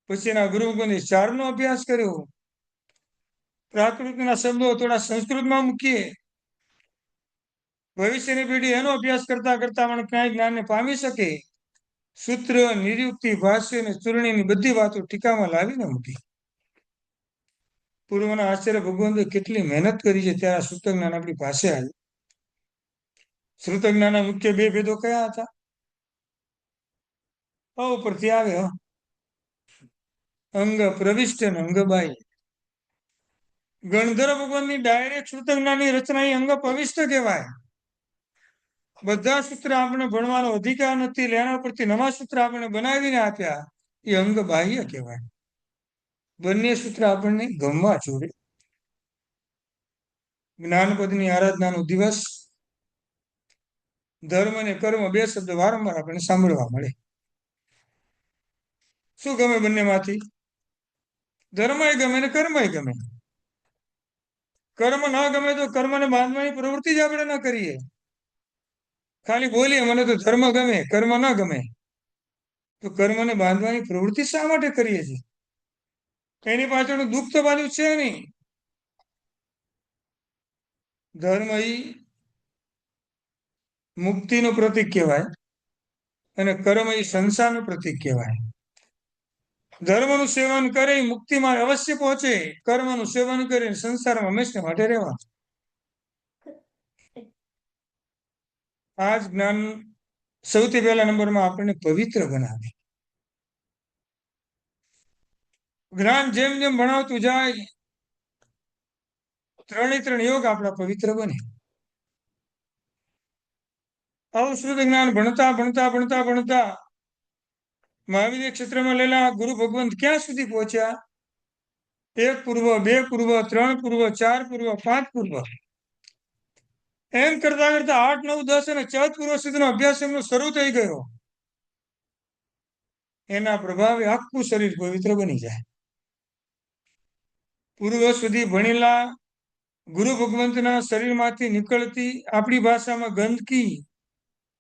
પછીના ગુરુ ભગવાને 4નો અભ્યાસ કર્યો. પ્રાકૃતના શબ્દો થોડા સંસ્કૃતમાં મૂકીએ. ભવિષ્યની પેઢી એનો અભ્યાસ કરતા કરતા પણ ક્યાંય જ્ઞાનને પામી શકે. સૂત્ર, નિર્યુક્તિ, ભાષ્ય અને ચૂર્ણીની બધી વાતો ટીકામાં લાવીને મૂકી. પૂર્વના આચાર્ય ભગવંતે કેટલી મહેનત કરી છે ત્યારે સૂત્ર જ્ઞાન આપણી પાસે આવ્યું. શ્રુત જ્ઞાનના મુખ્ય 2 ભેદો કયા હતા? ઉપરથી આવે, અંગ પ્રવિષ્ટ અને અંગ બાહ્ય. ગણધર ભગવાનની ડાયરેક્ટ શ્રુત જ્ઞાનની રચના એ અંગ પ્રવિષ્ટ કહેવાય. બધા સૂત્ર આપણે ભણવાનો અધિકાર નથી, એના પરથી નવા સૂત્ર આપણે બનાવીને આપ્યા, એ અંગ બાહ્ય કહેવાય. બંને સૂત્ર આપણને ગમવા જોડે. જ્ઞાનપદની આરાધનાનો દિવસ, ધર્મ અને કર્મ 2 શબ્દ વારંવાર આપણને સાંભળવા મળે. શું ગમે બંનેમાંથી? ધર્મય ગમે ને કર્મય ગમે. કર્મ ન ગમે તો કર્મને બાંધવાની પ્રવૃત્તિ જ આપણે ન કરીએ. ખાલી બોલીએ મને તો ધર્મ ગમે, કર્મ ન ગમે, તો કર્મને બાંધવાની પ્રવૃત્તિ શા માટે કરીએ છીએ? એની પાછળનું દુઃખ તો બાજુ છે નહીં. ધર્મ એ મુક્તિનું પ્રતીક કહેવાય અને કર્મ એ સંસારનું પ્રતીક કહેવાય. ધર્મનું સેવન કરે મુક્તિમાં અવશ્ય પહોંચે, કર્મનું સેવન કરીને સંસારમાં હંમેશા માટે રહેવા. આ જ જ્ઞાન સૌથી પહેલા નંબરમાં આપણને પવિત્ર બનાવે. જ્ઞાન જેમ જેમ ભણાવતું જાય, ત્રણે ત્રણ યોગ આપણા પવિત્ર બને. આવું શુદ્ધ જ્ઞાન ભણતા ભણતા ભણતા ભણતા મહાવીર ક્ષેત્રમાં લેલા ગુરુ ભગવંત ક્યાં સુધી પહોંચ્યા? 1 પૂર્વ, 2 પૂર્વ, 3 પૂર્વ, 4 પૂર્વ, 5 પૂર્વ, એમ કરતા કરતા 8, 9, 10 અને 14 પૂર્વ સુધીનો અભ્યાસ એમનો શરૂ થઈ ગયો. એના પ્રભાવે આખું શરીર પવિત્ર બની જાય. પૂર્વ સુધી ભણેલા ગુરુ ભગવંતના શરીરમાંથી નીકળતી આપણી ભાષામાં ગંદકી,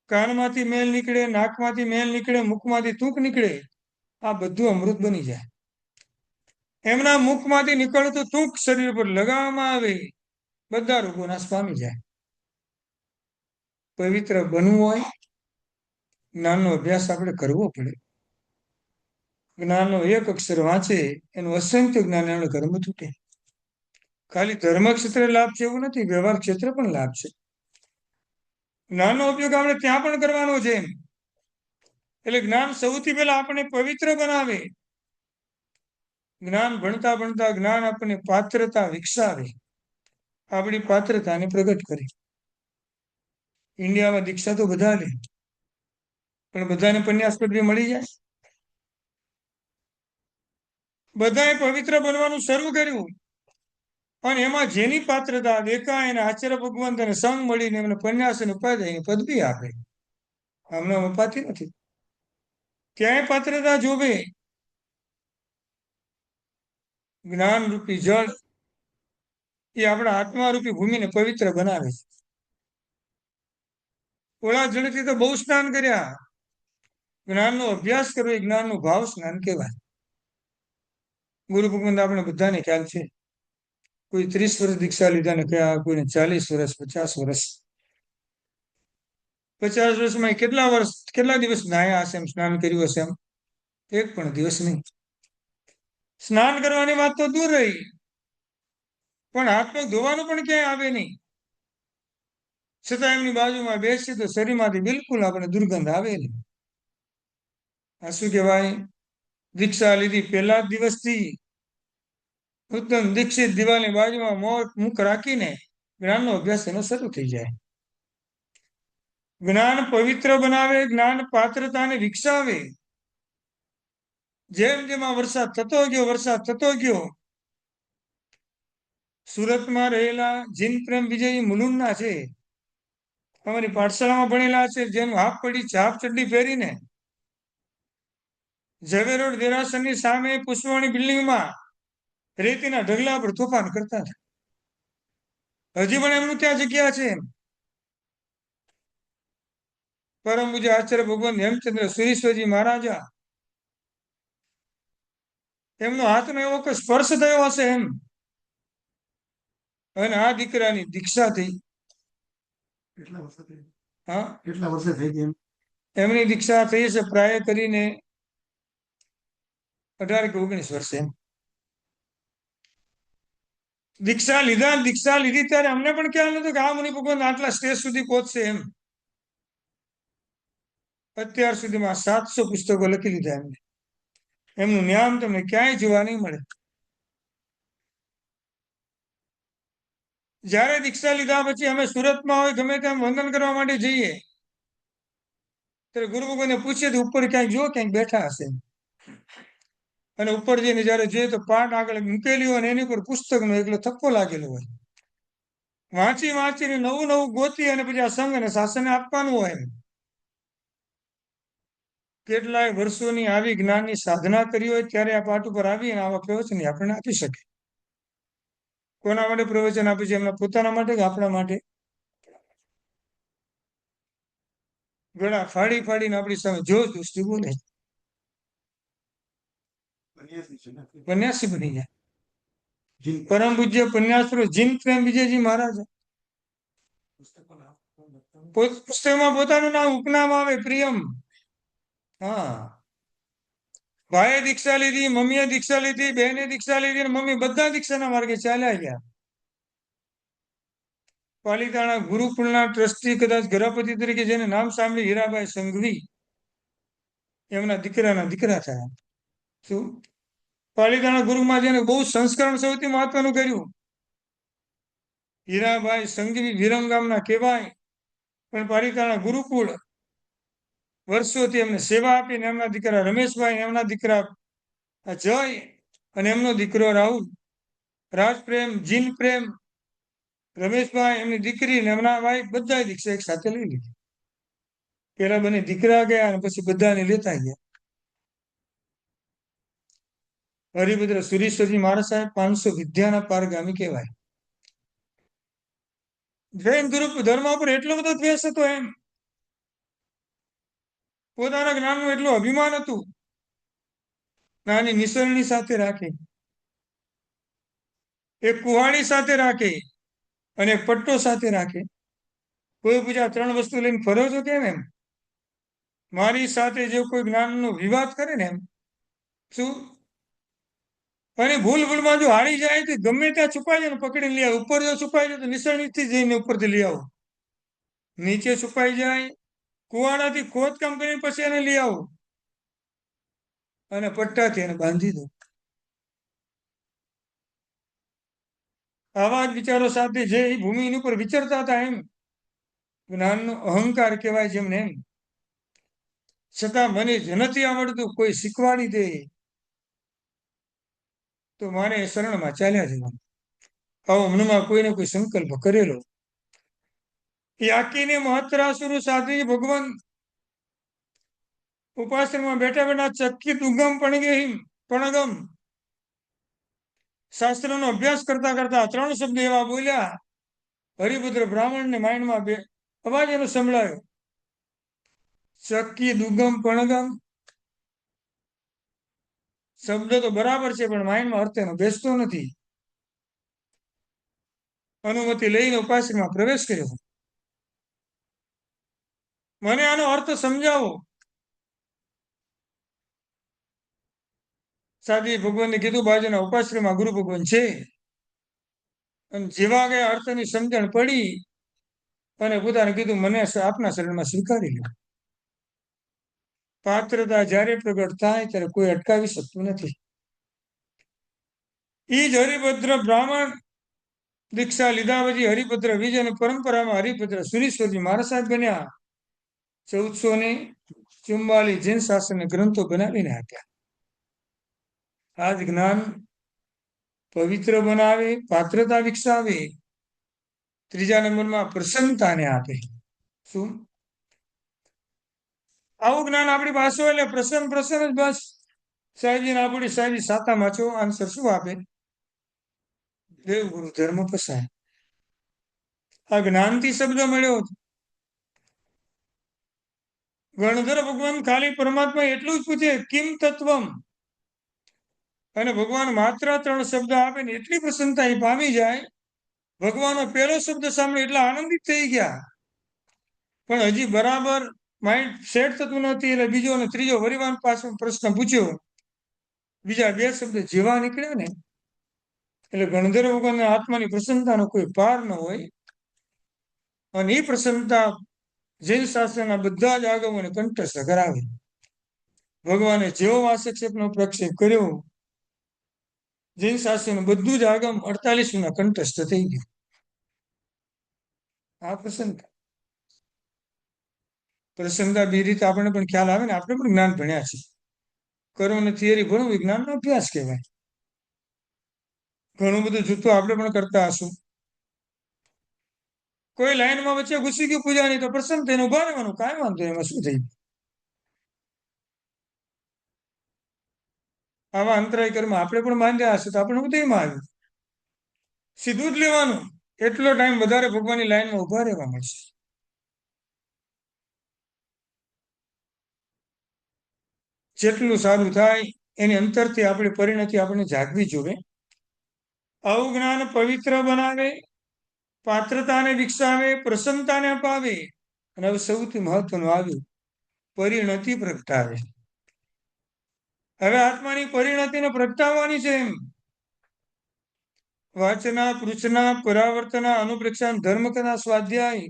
કાનમાંથી મેલ નીકળે, નાકમાંથી મેલ નીકળે, મુખમાંથી થૂંક નીકળે, આ બધું અમૃત બની જાય. એમના મુખમાંથી નીકળતું થૂંક શરીર પર લગાવવામાં આવે, બધા રોગો નાશ પામી જાય. પવિત્ર બનવું હોય, જ્ઞાનનો અભ્યાસ આપણે કરવો પડે. જ્ઞાનનો એક અક્ષર વાંચે એનું અસંખ્ય જ્ઞાન એનું કર્મ તૂટે. ખાલી ધર્મ ક્ષેત્રે લાભ છે એવું નથી, વ્યવહાર ક્ષેત્રે પણ લાભ છે. જ્ઞાનનો ઉપયોગ આપણે ત્યાં પણ કરવાનો છે. એટલે જ્ઞાન સૌથી પહેલા આપણે પવિત્ર બનાવે. જ્ઞાન ભણતા ભણતા જ્ઞાન આપણને પાત્રતા વિકસાવે, આપણી પાત્રતાને પ્રગટ કરે. ઇન્ડિયામાં દીક્ષા તો બધા લે, પણ બધાને પન્યાસ પદવી મળી જાય? બધાએ પવિત્ર બનવાનું શરૂ કર્યું, અને એમાં જેની પાત્રતા દેખાય એને આચાર્ય ભગવંત અને સંઘ મળીને એમને પન્યાસ અને ઉપાધ્યાયની પદવી આપે. હમણાં અપાતી નથી. ક્યાંય પાત્રતા જોવે. જ્ઞાન રૂપી જળ એ આપણા આત્મા રૂપી ભૂમિને પવિત્ર બનાવે છે. ઓલા જળથી તો બહુ સ્નાન કર્યા. જ્ઞાનનો અભ્યાસ કરવો એ જ્ઞાનનું ભાવ સ્નાન કહેવાય. ગુરુ ભગવંત આપણે બધાને ખ્યાલ છે. કોઈ 30 વર્ષ દીક્ષા લીધા ને કયા, કોઈને 40 વર્ષ, 50 વર્ષ. 50 વર્ષમાં કેટલા દિવસ નાયા હશે, એમ સ્નાન કર્યું હશે? એમ એક પણ દિવસ નહીં. સ્નાન કરવાની વાત તો દૂર રહી, પણ હાથ પગ ધોવાનું પણ ક્યાંય આવે નહીં. છતાં એમની બાજુમાં બેસી તો શરીરમાંથી બિલકુલ આપણે દુર્ગંધ આવે નહીં. આ શું કહેવાય? દીક્ષા લીધી પહેલા જ દિવસથી ઉત્તમ દીક્ષિત દિવાલની બાજુમાં મુખ રાખીને જ્ઞાનનો અભ્યાસ એનો શરૂ થઈ જાય. જ્ઞાન પવિત્ર બનાવે, જ્ઞાન પાત્રતાને વિકસાવે. જેમ જેમ આ વરસાદ થતો ગયો. સુરતમાં રહેલા જીન પ્રેમ વિજય મુલુંડના છે, અમારી પાઠશાળામાં ભણેલા છે. જેનું હાફ ચડ્ડી પહેરીને ઝવેરોડ દેરાસરની સામે પુષ્પવાણી બિલ્ડિંગમાં રેતીના ઢગલા પર તોફાન કરતા હતા. હજી પણ એમનું ત્યાં જગ્યા છે. પરમ પૂજ્ય આચાર્ય ભગવાન હેમચંદ્ર સુરીશ્વરજી મહારાજા, એમનો હાથનો એવો કોઈ સ્પર્શ થયો હશે એમ, અને આ દીકરાની દીક્ષા થઈ. કેટલા વર્ષે થઈ ગઈ? એમની દીક્ષા થઈ હશે પ્રાય કરીને 18 કે 19 વર્ષે. દીક્ષા લીધી ત્યારે અમને પણ ખ્યાલ નતો કે આ મુનિ ભગવાન આટલા સ્ટેજ સુધી પહોંચશે એમ. અત્યાર સુધીમાં 700 પુસ્તકો લખી લીધા એમને. એમનું નામ તમને ક્યાંય જોવા નહીં મળે. જ્યારે દીક્ષા લીધા પછી અમે સુરતમાં હોય ગમે તેમ વંદન કરવા માટે જઈએ, ત્યારે ગુરુ ભગવાનને પૂછીએ તો ઉપર ક્યાંક જો ક્યાંક બેઠા હશે. અને ઉપર જઈને જયારે જોઈએ તો પાટ આગળ મૂકેલી હોય અને એની ઉપર પુસ્તકનો એકલો થપ્પો લાગેલો હોય. વાંચીને નવું ગોતી અને પછી આ સંઘ અને શાસને આપવાનું હોય. કેટલાય વર્ષોની આવી જ્ઞાનની સાધના કરી હોય ત્યારે આ પાઠ ઉપર આવી અને આવા પ્રવચન આપણને આપી શકે. કોના માટે પ્રવચન આપે છે? એમના પોતાના માટે કે આપણા માટે? ગળા ફાડીને આપણી સામે જોશ બોલે, પન્યાસી બની જાય. પરમ પૂજ્ય પન્યાસરો જીન પ્રેમ વિજયજી મહારાજ પુસ્તકમાં પોતાનું નામ ઉપનામ આવે, પ્રિયમ. હા, ભાઈએ દીક્ષા લીધી, મમ્મીએ દીક્ષા લીધી, બહેને દીક્ષા લીધી, મમ્મી બધા દીક્ષાના માર્ગે ચાલ્યા ગયા. પાલિતાણા ગુરુકુળના ટ્રસ્ટી, કદાચ ગરાપતિ તરીકે જેને નામ સાંભળી, હીરાબાઈ સંઘવી, એમના દીકરાના દીકરા થયા. શું? પાલિતાણા ગુરુમાં જેને બહુ સંસ્કરણ સૌથી મહત્વનું કર્યું, હીરાબાઈ સંઘવી વિરમગામના કહેવાય, પણ પાલિતાણા ગુરુકુળ વર્ષોથી એમને સેવા આપીને એમના દીકરા રમેશભાઈ, એમના દીકરા જય અને એમનો દીકરો રાહુલ, રાજપ્રેમ, જીન પ્રેમ, રમેશભાઈ, એમની દીકરી ને એમના ભાઈ, બધા દીક્ષા એક સાથે લઈ લીધી. પેલા બંને દીકરા ગયા અને પછી બધાને લેતા ગયા. હરિભદ્ર સુરેશ્વરજી મહારાજ સાહેબ 500 વિદ્યાના પારગામી કહેવાય. જૈન ધર્મ પર એટલો બધો દ્વેષ હતો, એમ પોતાના જ્ઞાનનું એટલું અભિમાન હતું. નાની નિસરણી સાથે રાખે, એક કુહાડી સાથે રાખે અને એક પટ્ટો સાથે રાખે. કોઈ પૂછે આ 3 વસ્તુ લઈને ફરો છો કેમ? એમ મારી સાથે જે કોઈ જ્ઞાનનો વિવાદ કરે ને, એમ શું, અને ભૂલમાં જો હારી જાય તો ગમે ત્યાં છુપાઈ જાય ને પકડીને લઈ આવો. ઉપર જો છુપાઈ જાય તો નિસરણીથી જઈને ઉપરથી લઈ આવો. નીચે છુપાઈ જાય, કુવાડાથી ખોદકામ કરીને પછી એને લઈ આવો અને પટ્ટાથી એને બાંધી દો. આવા જ વિચારો સાથે જે ભૂમિ ઉપર વિચરતા હતા, એમ જ્ઞાનનો અહંકાર કહેવાય જેમને, એમ છતાં મને જ નથી આવડતું, કોઈ શીખવાડી દે તો મારે શરણમાં ચાલ્યા જવાનું. આવો મનમાં કોઈને કોઈ સંકલ્પ કરેલો. યાકીને મહત્રાસુર સાધી ભગવાન ઉપાસનમાં બેઠા બેઠા ચક્કી દુગમ પણગમ શાસ્ત્રનો અભ્યાસ કરતા કરતા 3 શબ્દ એવા બોલ્યા. હરિભદ્ર બ્રાહ્મણને માઇન્ડમાં અવાજ એનો સંભળાયો, ચક્કી દુગમ પણગમ. શબ્દ તો બરાબર છે, પણ માઇન્ડમાં અર્થ એનો બેસતો નથી. અનુમતિ લઈને ઉપાસનામાં પ્રવેશ કર્યો. મને આનો અર્થ સમજાવો. સાદી ભગવાનને કીધું, બાજુના ઉપાશ્રયમાં ગુરુ ભગવાન છે. અને જેવા કે અર્થની સમજણ પડી અને પોતાને કીધું, મને આપના શરણમાં સ્વીકારી લો. પાત્રતા જ્યારે પ્રગટ થાય ત્યારે કોઈ અટકાવી શકતું નથી. ઈ જ હરિભદ્ર બ્રાહ્મણ દીક્ષા લીધા પછી હરિભદ્ર વિજ અને પરંપરામાં હરિભદ્ર સુરેશ્વરજી મહારાજ સાહેબ બન્યા. 1444 જૈન શાસન ગ્રંથો બનાવીને આપ્યા. આ જ જ્ઞાન પવિત્ર બનાવે, પાત્રતા વિકસાવે, ત્રીજા નંબરમાં પ્રસન્નતાને આપે. શું? આવું જ્ઞાન આપણી પાસે એટલે પ્રસન્ન જ બસ. સાહેબજી આપણી સાહેબજી સાતા માછો આન્સર શું આપે? દેવગુરુ ધર્મ પસાય. આ જ્ઞાનથી શબ્દ મળ્યો. ગણધર ભગવાન ખાલી પરમાત્મા એટલું જ પૂછે, કિમ તત્વમ, અને ભગવાન માત્ર 3 શબ્દ આપે ને એટલી પ્રસન્નતા એ પામી જાય. ભગવાનનો પહેલો શબ્દ સાંભળે એટલા આનંદિત થઈ ગયા, પણ હજી બરાબર માઇન્ડ સેટ થતું નથી. એટલે બીજો અને ત્રીજો વરિવાન પાછો પ્રશ્ન પૂછ્યો. બીજા 2 શબ્દ જેવા નીકળ્યા ને, એટલે ગણધર ભગવાનના આત્માની પ્રસન્નતાનો કોઈ પાર ન હોય. અને એ પ્રસન્નતા જૈન શાસ્ત્રના બધા જ આગમોને કંઠસ્થ કરાવે. ભગવાને જેવો વાસક્ષેપનો પ્રક્ષેપ કર્યો, જૈન શાસ્ત્રનું બધું જ આગમ 48 કંઠસ્થ થઈ ગયું. આ પ્રસન્નતા બે રીતે આપણને પણ ખ્યાલ આવે ને. આપણે પણ જ્ઞાન ભણ્યા છે. કર્મ અને થિયરી ભણવું વિજ્ઞાનનો અભ્યાસ કહેવાય. ઘણું બધું જૂઠું આપણે પણ કરતા હશું. કોઈ લાઈનમાં વચ્ચે ઘૂસી ગયું પૂજાની, તો પ્રસન્ન થઈને ઉભા રહેવાનું, કાંઈ વાંધો એમાં શું થઈ. આવા અંતરાય કર્મ આપણે પણ બાંધ્યા હશે તો આપણે બધું એમાં આવ્યું. સીધું જ લેવાનું. એટલો ટાઈમ વધારે ભગવાનની લાઈનમાં ઉભા રહેવા મળશે. જેટલું સારું થાય એની અંતરથી આપણે પરિણતિ આપણે જાગવી જોઈએ. આવું જ્ઞાન પવિત્ર બનાવે, પાત્રતાને વિકસાવે, પ્રસન્નતાને અપાવે, અને હવે સૌથી મહત્વનું આવ્યું, પરિણતિ પ્રગટાવે. હવે આત્માની પરિણતિને પ્રગટાવવાની છે. એમ વાચના પૃચ્છના પરાવર્તના અનુપ્રેક્ષા ધર્મકથા સ્વાધ્યાય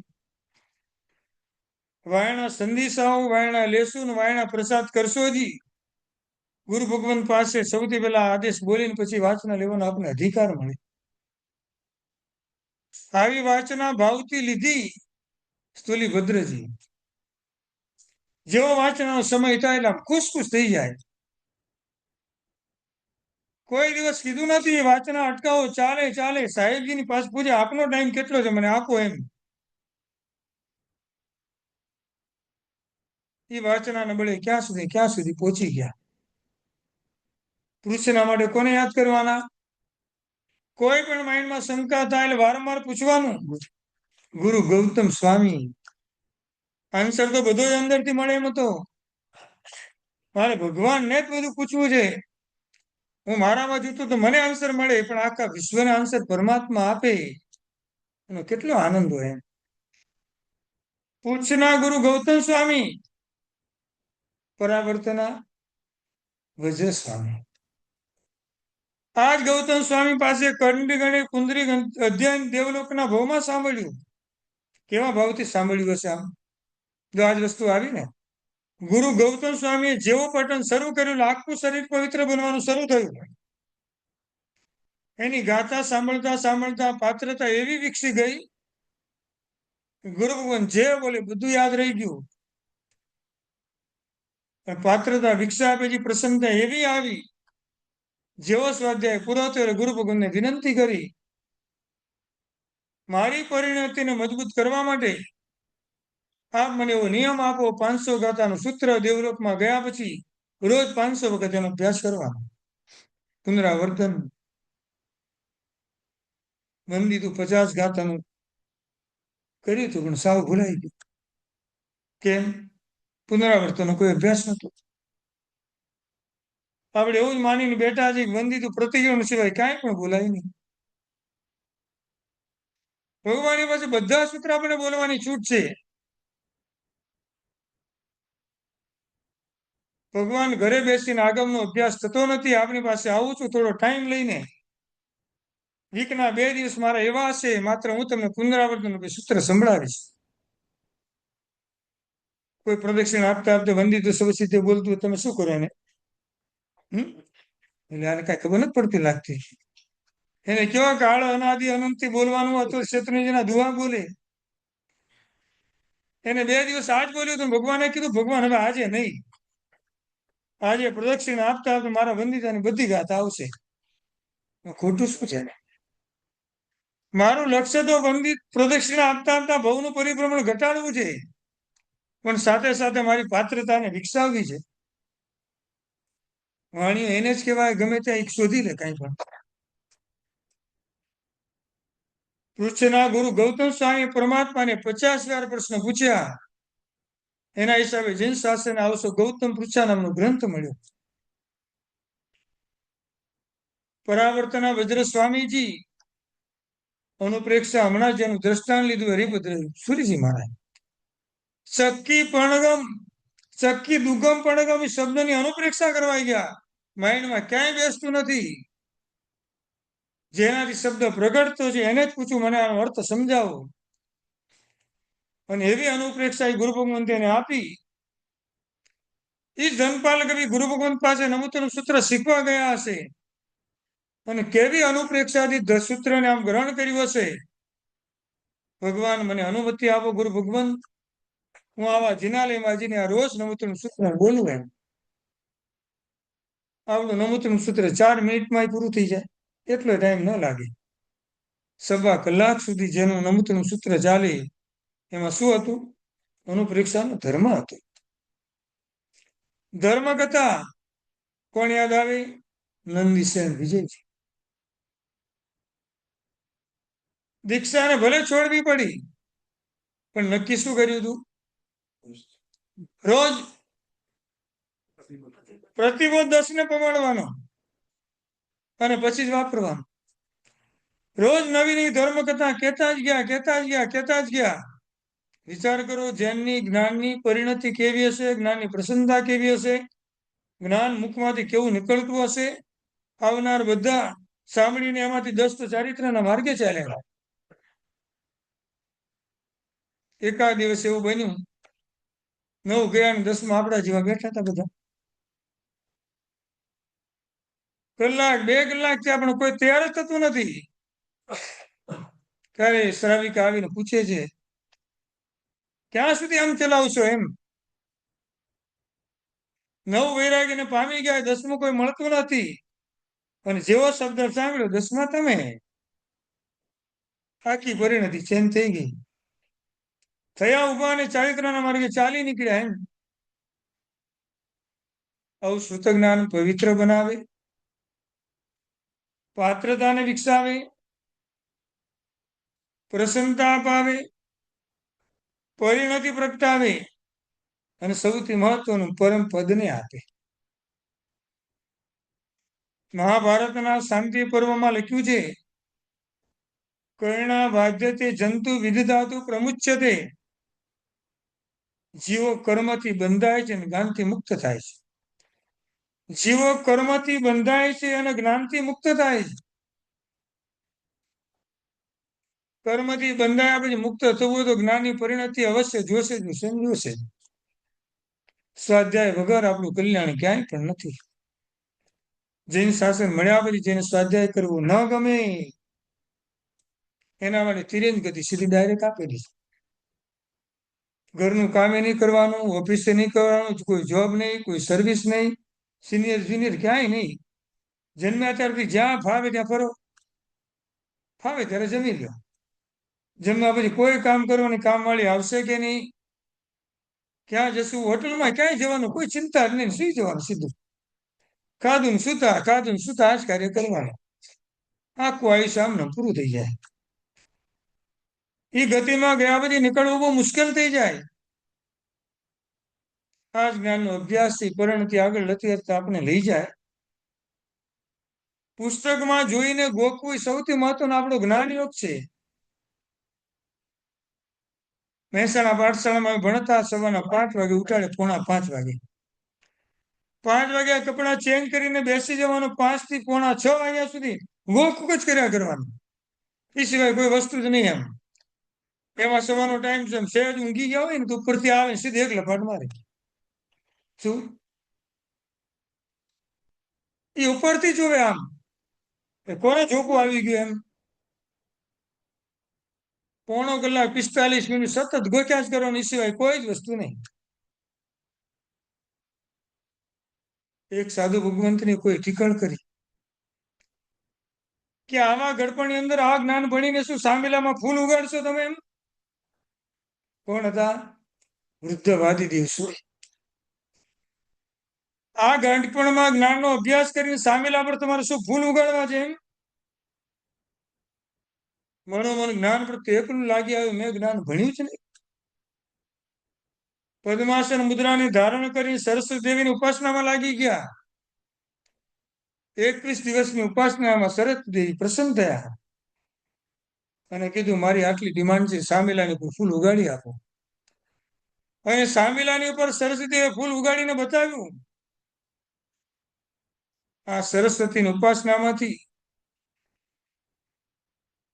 વાયણા સંદેશાઓ વાયણા લેશું ને વાયણા પ્રસાદ કરશોજી. ગુરુ ભગવાન પાસે સૌથી પહેલા આદેશ બોલીને પછી વાચના લેવાનો આપણે અધિકાર મળે. આવી વાચના ભાવથી લીધી સ્થુલી ભદ્રજી. જેવો વાચનાનો સમય થાય એટલે ખુશ થઈ જાય. કોઈ દિવસ કીધું નથી વાચના અટકાવો, ચાલે ચાલે. સાહેબજીની પાસે પૂછે આપનો ટાઈમ કેટલો છે, મને આપો એમ. એ વાચના બળે ક્યાં સુધી પહોંચી ગયા. કૃષ્ણ માટે કોને યાદ કરવાના? કોઈ પણ માઇન્ડમાં શંકા થાય એટલે વારંવાર પૂછવાનું. ગુરુ ગૌતમ સ્વામી. આન્સર તો બધો જ અંદરથી મળે એમ હતો. મારે ભગવાનને જ બધું પૂછવું છે. હું મારામાં જોતું તો મને આન્સર મળે, પણ આખા વિશ્વને આન્સર પરમાત્મા આપે એનો કેટલો આનંદ હોય એમ. પૂછના ગુરુ ગૌતમ સ્વામી, પરાવર્તના વજ્ર સ્વામી. આજ ગૌતમ સ્વામી પાસે કંડગણે કુંદરી અધ્યયન દેવલોકના ભાવમાં સાંભળ્યું. કેવા ભાવથી સાંભળ્યું હશે આમ, જો આજ વસ્તુ આવી ને. ગુરુ ગૌતમ સ્વામીએ જેવો પઠન શરૂ કર્યું, આખું શરીર પવિત્ર બનવાનું શરૂ થયું. એની ગાથા સાંભળતા સાંભળતા પાત્રતા એવી વિકસી ગઈ, ગુરુ ભગવાન જે બોલે બધું યાદ રહી ગયું. પાત્રતા વિકસાયા પછી પ્રસન્નતા એવી આવી, જેવો સ્વાધ્યાય પૂરો થયો ગુરુ ભગવાનને વિનંતી કરી, મારી પરિણતિને મજબૂત કરવા માટે આપ મને એવો નિયમ આપો, 500 ગાથાનું સૂત્ર દેવલોકમાં ગયા પછી રોજ 500 વખત એનો અભ્યાસ કરવાનો, પુનરાવર્તન. વંદિતું 50 ગાથાનું કર્યું હતું, પણ સાવ ભૂલાઈ ગયું. કેમ? પુનરાવર્તનનો કોઈ અભ્યાસ નતો. આપણે એવું જ માનીને બેઠા છે કે વંદિતું પ્રતિક્રમણ સિવાય કાંઈ પણ બોલાય નહીં. ભગવાનની પાસે બધા સૂત્ર આપણે બોલવાની છૂટ છે. ભગવાન ઘરે બેસીને આગમનો અભ્યાસ થતો નથી. આપણી પાસે આવું છું થોડો ટાઈમ લઈને. વીકના 2 દિવસ મારા એવા હશે, માત્ર હું તમને પુનરાવર્તન સૂત્ર સંભળાવીશ. કોઈ પ્રદક્ષિણ આપતા આપતા વંદિતું સવસિતે બોલતું તમે શું કરો એને? એટલે આને કાંઈ ખબર નથી પડતી લાગતી. એને કેવા કાળ અનાદિ અનંતથી બોલવાનું હતું, શેત્રુંજીના દુહા બોલે. એને 2 દિવસ આજ બોલ્યું તો ભગવાને કીધું, ભગવાન હવે આજે નહીં, આજે પ્રદક્ષિણા આપતા આપતા મારા વંદિતાની બધી ગાથા આવશે. ખોટું શું છે? મારું લક્ષ્ય તો વંદિત પ્રદક્ષિણા આપતા આપતા ભવનું પરિભ્રમણ ઘટાડવું છે, પણ સાથે સાથે મારી પાત્રતાને વિકસાવવી છે. વાણીઓ એને જ કહેવાય ગમે ત્યાં એક શોધી લે કાંઈ પણ. પૃચ્છના ગુરુ ગૌતમ સ્વામી પરમાત્માને 50 વાર પ્રશ્ન પૂછ્યા. એના હિસાબે જૈન શાસ્ત્ર આવશો ગૌતમ પૃચ્છા નામનો ગ્રંથ મળ્યો. પરાવર્તના વજ્ર સ્વામીજી અનુપ્રેક્ષા હમણાં જેનું દ્રષ્ટાંત લીધું હરિભદ્ર સુરીજી મહારાજ. ચક્કી પણગમ, ચક્કી દુગમ પણગમ શબ્દની અનુપ્રેક્ષા કરવાઈ ગયા. માઇન્ડમાં ક્યાંય બેસતું નથી. જેનાથી શબ્દ પ્રગટતો છે એને જ પૂછું, મને આનો અર્થ સમજાવો. અને એવી અનુપ્રેક્ષા એ ગુરુ ભગવંત તેને આપી. એ ધનપાલ કવિ ગુરુ ભગવંત પાસે નમૂતનું સૂત્ર શીખવા ગયા હશે, અને કેવી અનુપ્રેક્ષાથી સૂત્રને આમ ગ્રહણ કર્યું હશે. ભગવાન મને અનુમતિ આપો ગુરુ ભગવંત, હું આવા જિનાલયમાં જઈને આ રોજ નમૂતનું સૂત્ર બોલું એમ. આપણું નમૂતનું સૂત્ર 4 મિનિટમાં પૂરું થઈ જાય, એટલો ટાઈમ ન લાગે. 1.25 કલાક સુધી જેનું નમૂતનું સૂત્ર ચાલે, એમાં શું હતું? અનુપ્રેક્ષાનો ધર્મ હતો. ધર્મ કથા કોણ યાદ આવે? નંદીસેન વિજયજી. દીક્ષાને ભલે છોડવી પડી, પણ નક્કી શું કર્યું હતું? રોજ પ્રતિબોધ 10 ને પમાડવાનો અને પછી જ વાપરવાનો. રોજ નવી નવી ધર્મ કથા કહેતા જ ગયા. વિચાર કરો, જેમની જ્ઞાનની પરિણતિ કેવી હશે, જ્ઞાનની પ્રસન્નતા કેવી હશે, જ્ઞાન મુખમાંથી કેવું નીકળતું હશે. આવનાર બધા સાંભળીને એમાંથી 10 તો ચારિત્રના માર્ગે ચાલ્યા. એકાદ દિવસ એવું બન્યું, 9 ગયા અને 10માં આપણા જેવા બેઠા હતા બધા. કલાક 2 કલાક થયા પણ કોઈ તૈયાર જ થતું નથી. ત્યારે શ્રાવિકા આવીને પૂછે છે, ક્યાં સુધી આમ ચલાવશો એમ? 9 વૈરાગીને પામી ગયા, 10મું કોઈ મળતું નથી. અને જેવો શબ્દ સાંભળ્યો, 10માં તમે. આખી પરિણતિ ચેન્જ થઈ ગઈ. થયા ઉભા અને ચારિત્રના માર્ગે ચાલી નીકળ્યા એમ. આવું શ્રુત જ્ઞાન પવિત્ર બનાવે, પાત્રતાને વિકસાવે, પ્રસન્નતા અપાવે, પરિણતિ પ્રગટાવે અને સૌથી મહત્વનું પરમ પદને આપે. મહાભારતના શાંતિ પર્વમાં લખ્યું છે, કર્ણા બાધ્યતે જંતુ વિદધાતુ પ્રમુચ્યતે. જીવો કર્મથી બંધાય છે અને જ્ઞાનથી મુક્ત થાય છે. જીવો કર્મથી બંધાય છે અને જ્ઞાનથી મુક્ત થાય છે. કર્મથી બંધાયા પછી મુક્ત થવું હોય તો જ્ઞાનની પરિણતિ અવશ્ય જોશે જ, જોશે જ. સ્વાધ્યાય વગર આપણું કલ્યાણ ક્યાંય પણ નથી. જૈન શાસન મળ્યા પછી જેને સ્વાધ્યાય કરવું ન ગમે એના માટે તિરેંજ ગતિ સીધી ડાયરેક્ટ આપેલી છે. ઘરનું કામે નહીં કરવાનું, ઓફિસે નહીં કરવાનું, કોઈ જોબ નહીં, કોઈ સર્વિસ નહીં, સિનિયર જુનિયર ક્યાંય નહીં. જન્મ્યા ત્યારથી જ્યાં ફાવે ત્યાં ફરો, ફાવે ત્યારે જમી લો. જમ્યા પછી કોઈ કામ કરવાની કામવાળી આવશે કે નહીં, ક્યાં જશું, હોટલમાં ક્યાંય જવાનું કોઈ ચિંતા જ નહીં, સુઈ જવાનું સીધું. ખાધું ને સુતા આ જ કાર્ય કરવાનું. આખું આયુષ્ય આમને પૂરું થઈ જાય. એ ગતિમાં ગયા પછી નીકળવું બહુ મુશ્કેલ થઈ જાય. આ જ્ઞાનનો અભ્યાસથી પરિણતિ આગળ નથી આપણે લઈ જાય. પુસ્તકમાં જોઈને ગોખવું સૌથી મહત્વનો આપણો જ્ઞાન યોગ છે. મહેસાણા પાઠશાળામાં ભણતા સવારના 5 વાગે ઉઠાડે, 4:45 વાગે. 5 વાગ્યા કપડાં ચેન્જ કરીને બેસી જવાનું, 5 થી 5:45 વાગ્યા સુધી ગોખું જ કર્યા કરવાનું. એ સિવાય કોઈ વસ્તુ જ નહીં. એમાં સવારનો ટાઈમ છે, સહેજ ઊંઘી ગયા હોય ને તો ઉપરથી આવે સીધી એક લપાટ મારે. શું એ ઉપરથી જોવે આમ કોને જોકું આવી ગયું એમ. 1/4 કલાક 45 મિનિટ સતત ગોખ્યા જ કરવાનું, એ સિવાય કોઈ જ વસ્તુ નહીં. એક સાધુ ભગવંતની કોઈ ઠીકણ કરી કે આવા ગડપણની અંદર આ જ્ઞાન ભણીને શું સાંભેલામાં ફૂલ ઉગાડશો તમે એમ? કોણ હતા? વૃદ્ધ વાદીદેવ સૂરી. આ ગડપણમાં જ્ઞાનનો અભ્યાસ કરીને સાંભેલા પર તમારે શું ફૂલ ઉગાડવા છે એમ? મનોમન જ્ઞાન પ્રત્યે એકલું લાગી આવ્યું, મેં જ્ઞાન ભણ્યું છે ને. પદ્માસન મુદ્રાને ધારણ કરી સરસ્વતી દેવીની ઉપાસનામાં લાગી ગયા. 21 દિવસની ઉપાસનામાં સરસ્વતી દેવી પ્રસન્ન થયા અને કીધું, મારી આટલી ડિમાન્ડ છે, સામેલાની ઉપર ફૂલ ઉગાડી આપો. અને સામેલાની ઉપર સરસ્વતી દેવે ફૂલ ઉગાડીને બતાવ્યું. આ સરસ્વતીની ઉપાસનામાંથી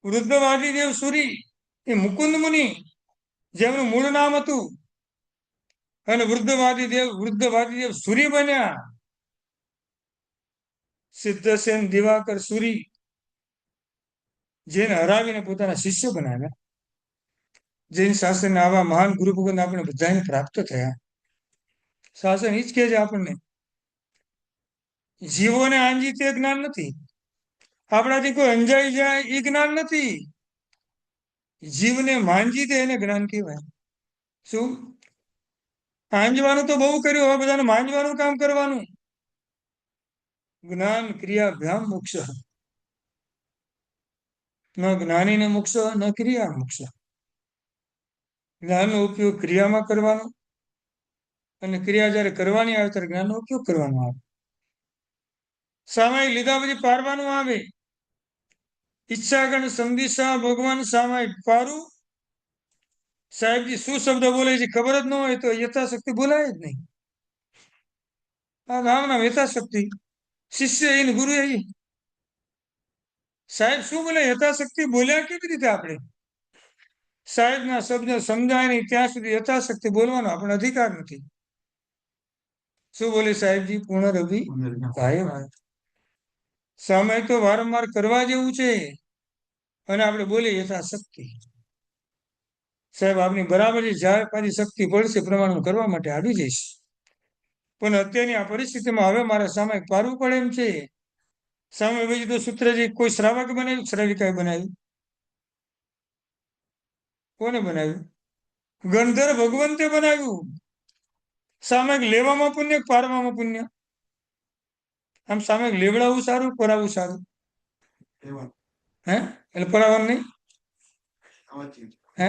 વૃદ્ધવાદીદેવ સુરી એ મુકુંદ મુનિ, જેમનું મૂળ નામ હતું, અને વૃદ્ધવાદીદેવ સુરી બન્યા. સિદ્ધસેન દિવાકર સુરી, જેને હરાવીને પોતાના શિષ્ય બનાવ્યા. જૈન શાસનના આવા મહાન ગુરુ ભગવાન આપણે બધાને પ્રાપ્ત થયા. શાસન એ જ કહે છે આપણને, જીવોને આંજી તે જ્ઞાન નથી. આપણાથી કોઈ અંજાઈ જાય એ જ્ઞાન નથી. જીવને માંજી દે એને જ્ઞાન કહેવાય. શું? આંજવાનું તો બહુ કર્યું, હવે બધાને માંજવાનું કામ કરવાનું. જ્ઞાન ક્રિયાભ્યામ મોક્ષ. ન જ્ઞાનીને મોક્ષ, ન ક્રિયા મોક્ષ. જ્ઞાનનો ઉપયોગ ક્રિયામાં કરવાનો, અને ક્રિયા જ્યારે કરવાની આવે ત્યારે જ્ઞાનનો ઉપયોગ કરવાનો આવે. સામાયિક લીધા પછી પારવાનું આવે. ઈચ્છાગણ સંદિશા ભગવાન સામાયિક પારું. સાહેબજી શું શબ્દ બોલે છે ખબર જ ન હોય તો યથાશક્તિ બોલાય જ નહીં. આ નામ યથાશક્તિ. શિષ્ય એ ગુરુ એ. સાહેબ શું બોલે યથાશક્તિ બોલ્યા કેવી રીતે આપણે? સાહેબના શબ્દ સમજાય નહીં ત્યાં સુધી યથાશક્તિ બોલવાનો આપણો અધિકાર નથી. શું બોલે સાહેબજી? પૂર્ણ રવિ કાયમ. સમય તો વારંવાર કરવા જેવું છે અને આપણે બોલીએ યથાશક્તિ. સાહેબ આપની બરાબર છે, જ્યારે પાછી શક્તિ પડશે પ્રમાણ હું કરવા માટે આવી જઈશ. પણ અત્યારની આ પરિસ્થિતિમાં હવે મારે સામયિક પારવું પડે એમ છે. સામે બીજું તો સૂત્ર જે કોઈ શ્રાવક બનાવ્યું, શ્રાવિકાએ બનાવ્યું? કોને બનાવ્યું? ગંધર્વ ભગવંતે બનાવ્યું. સામયિક લેવામાં પુણ્ય, પારવામાં પુણ્ય? આમ સામયિક લેવડાવવું સારું, પરાવવું સારું? હે એટલે પરાવવાનું નહીં? હે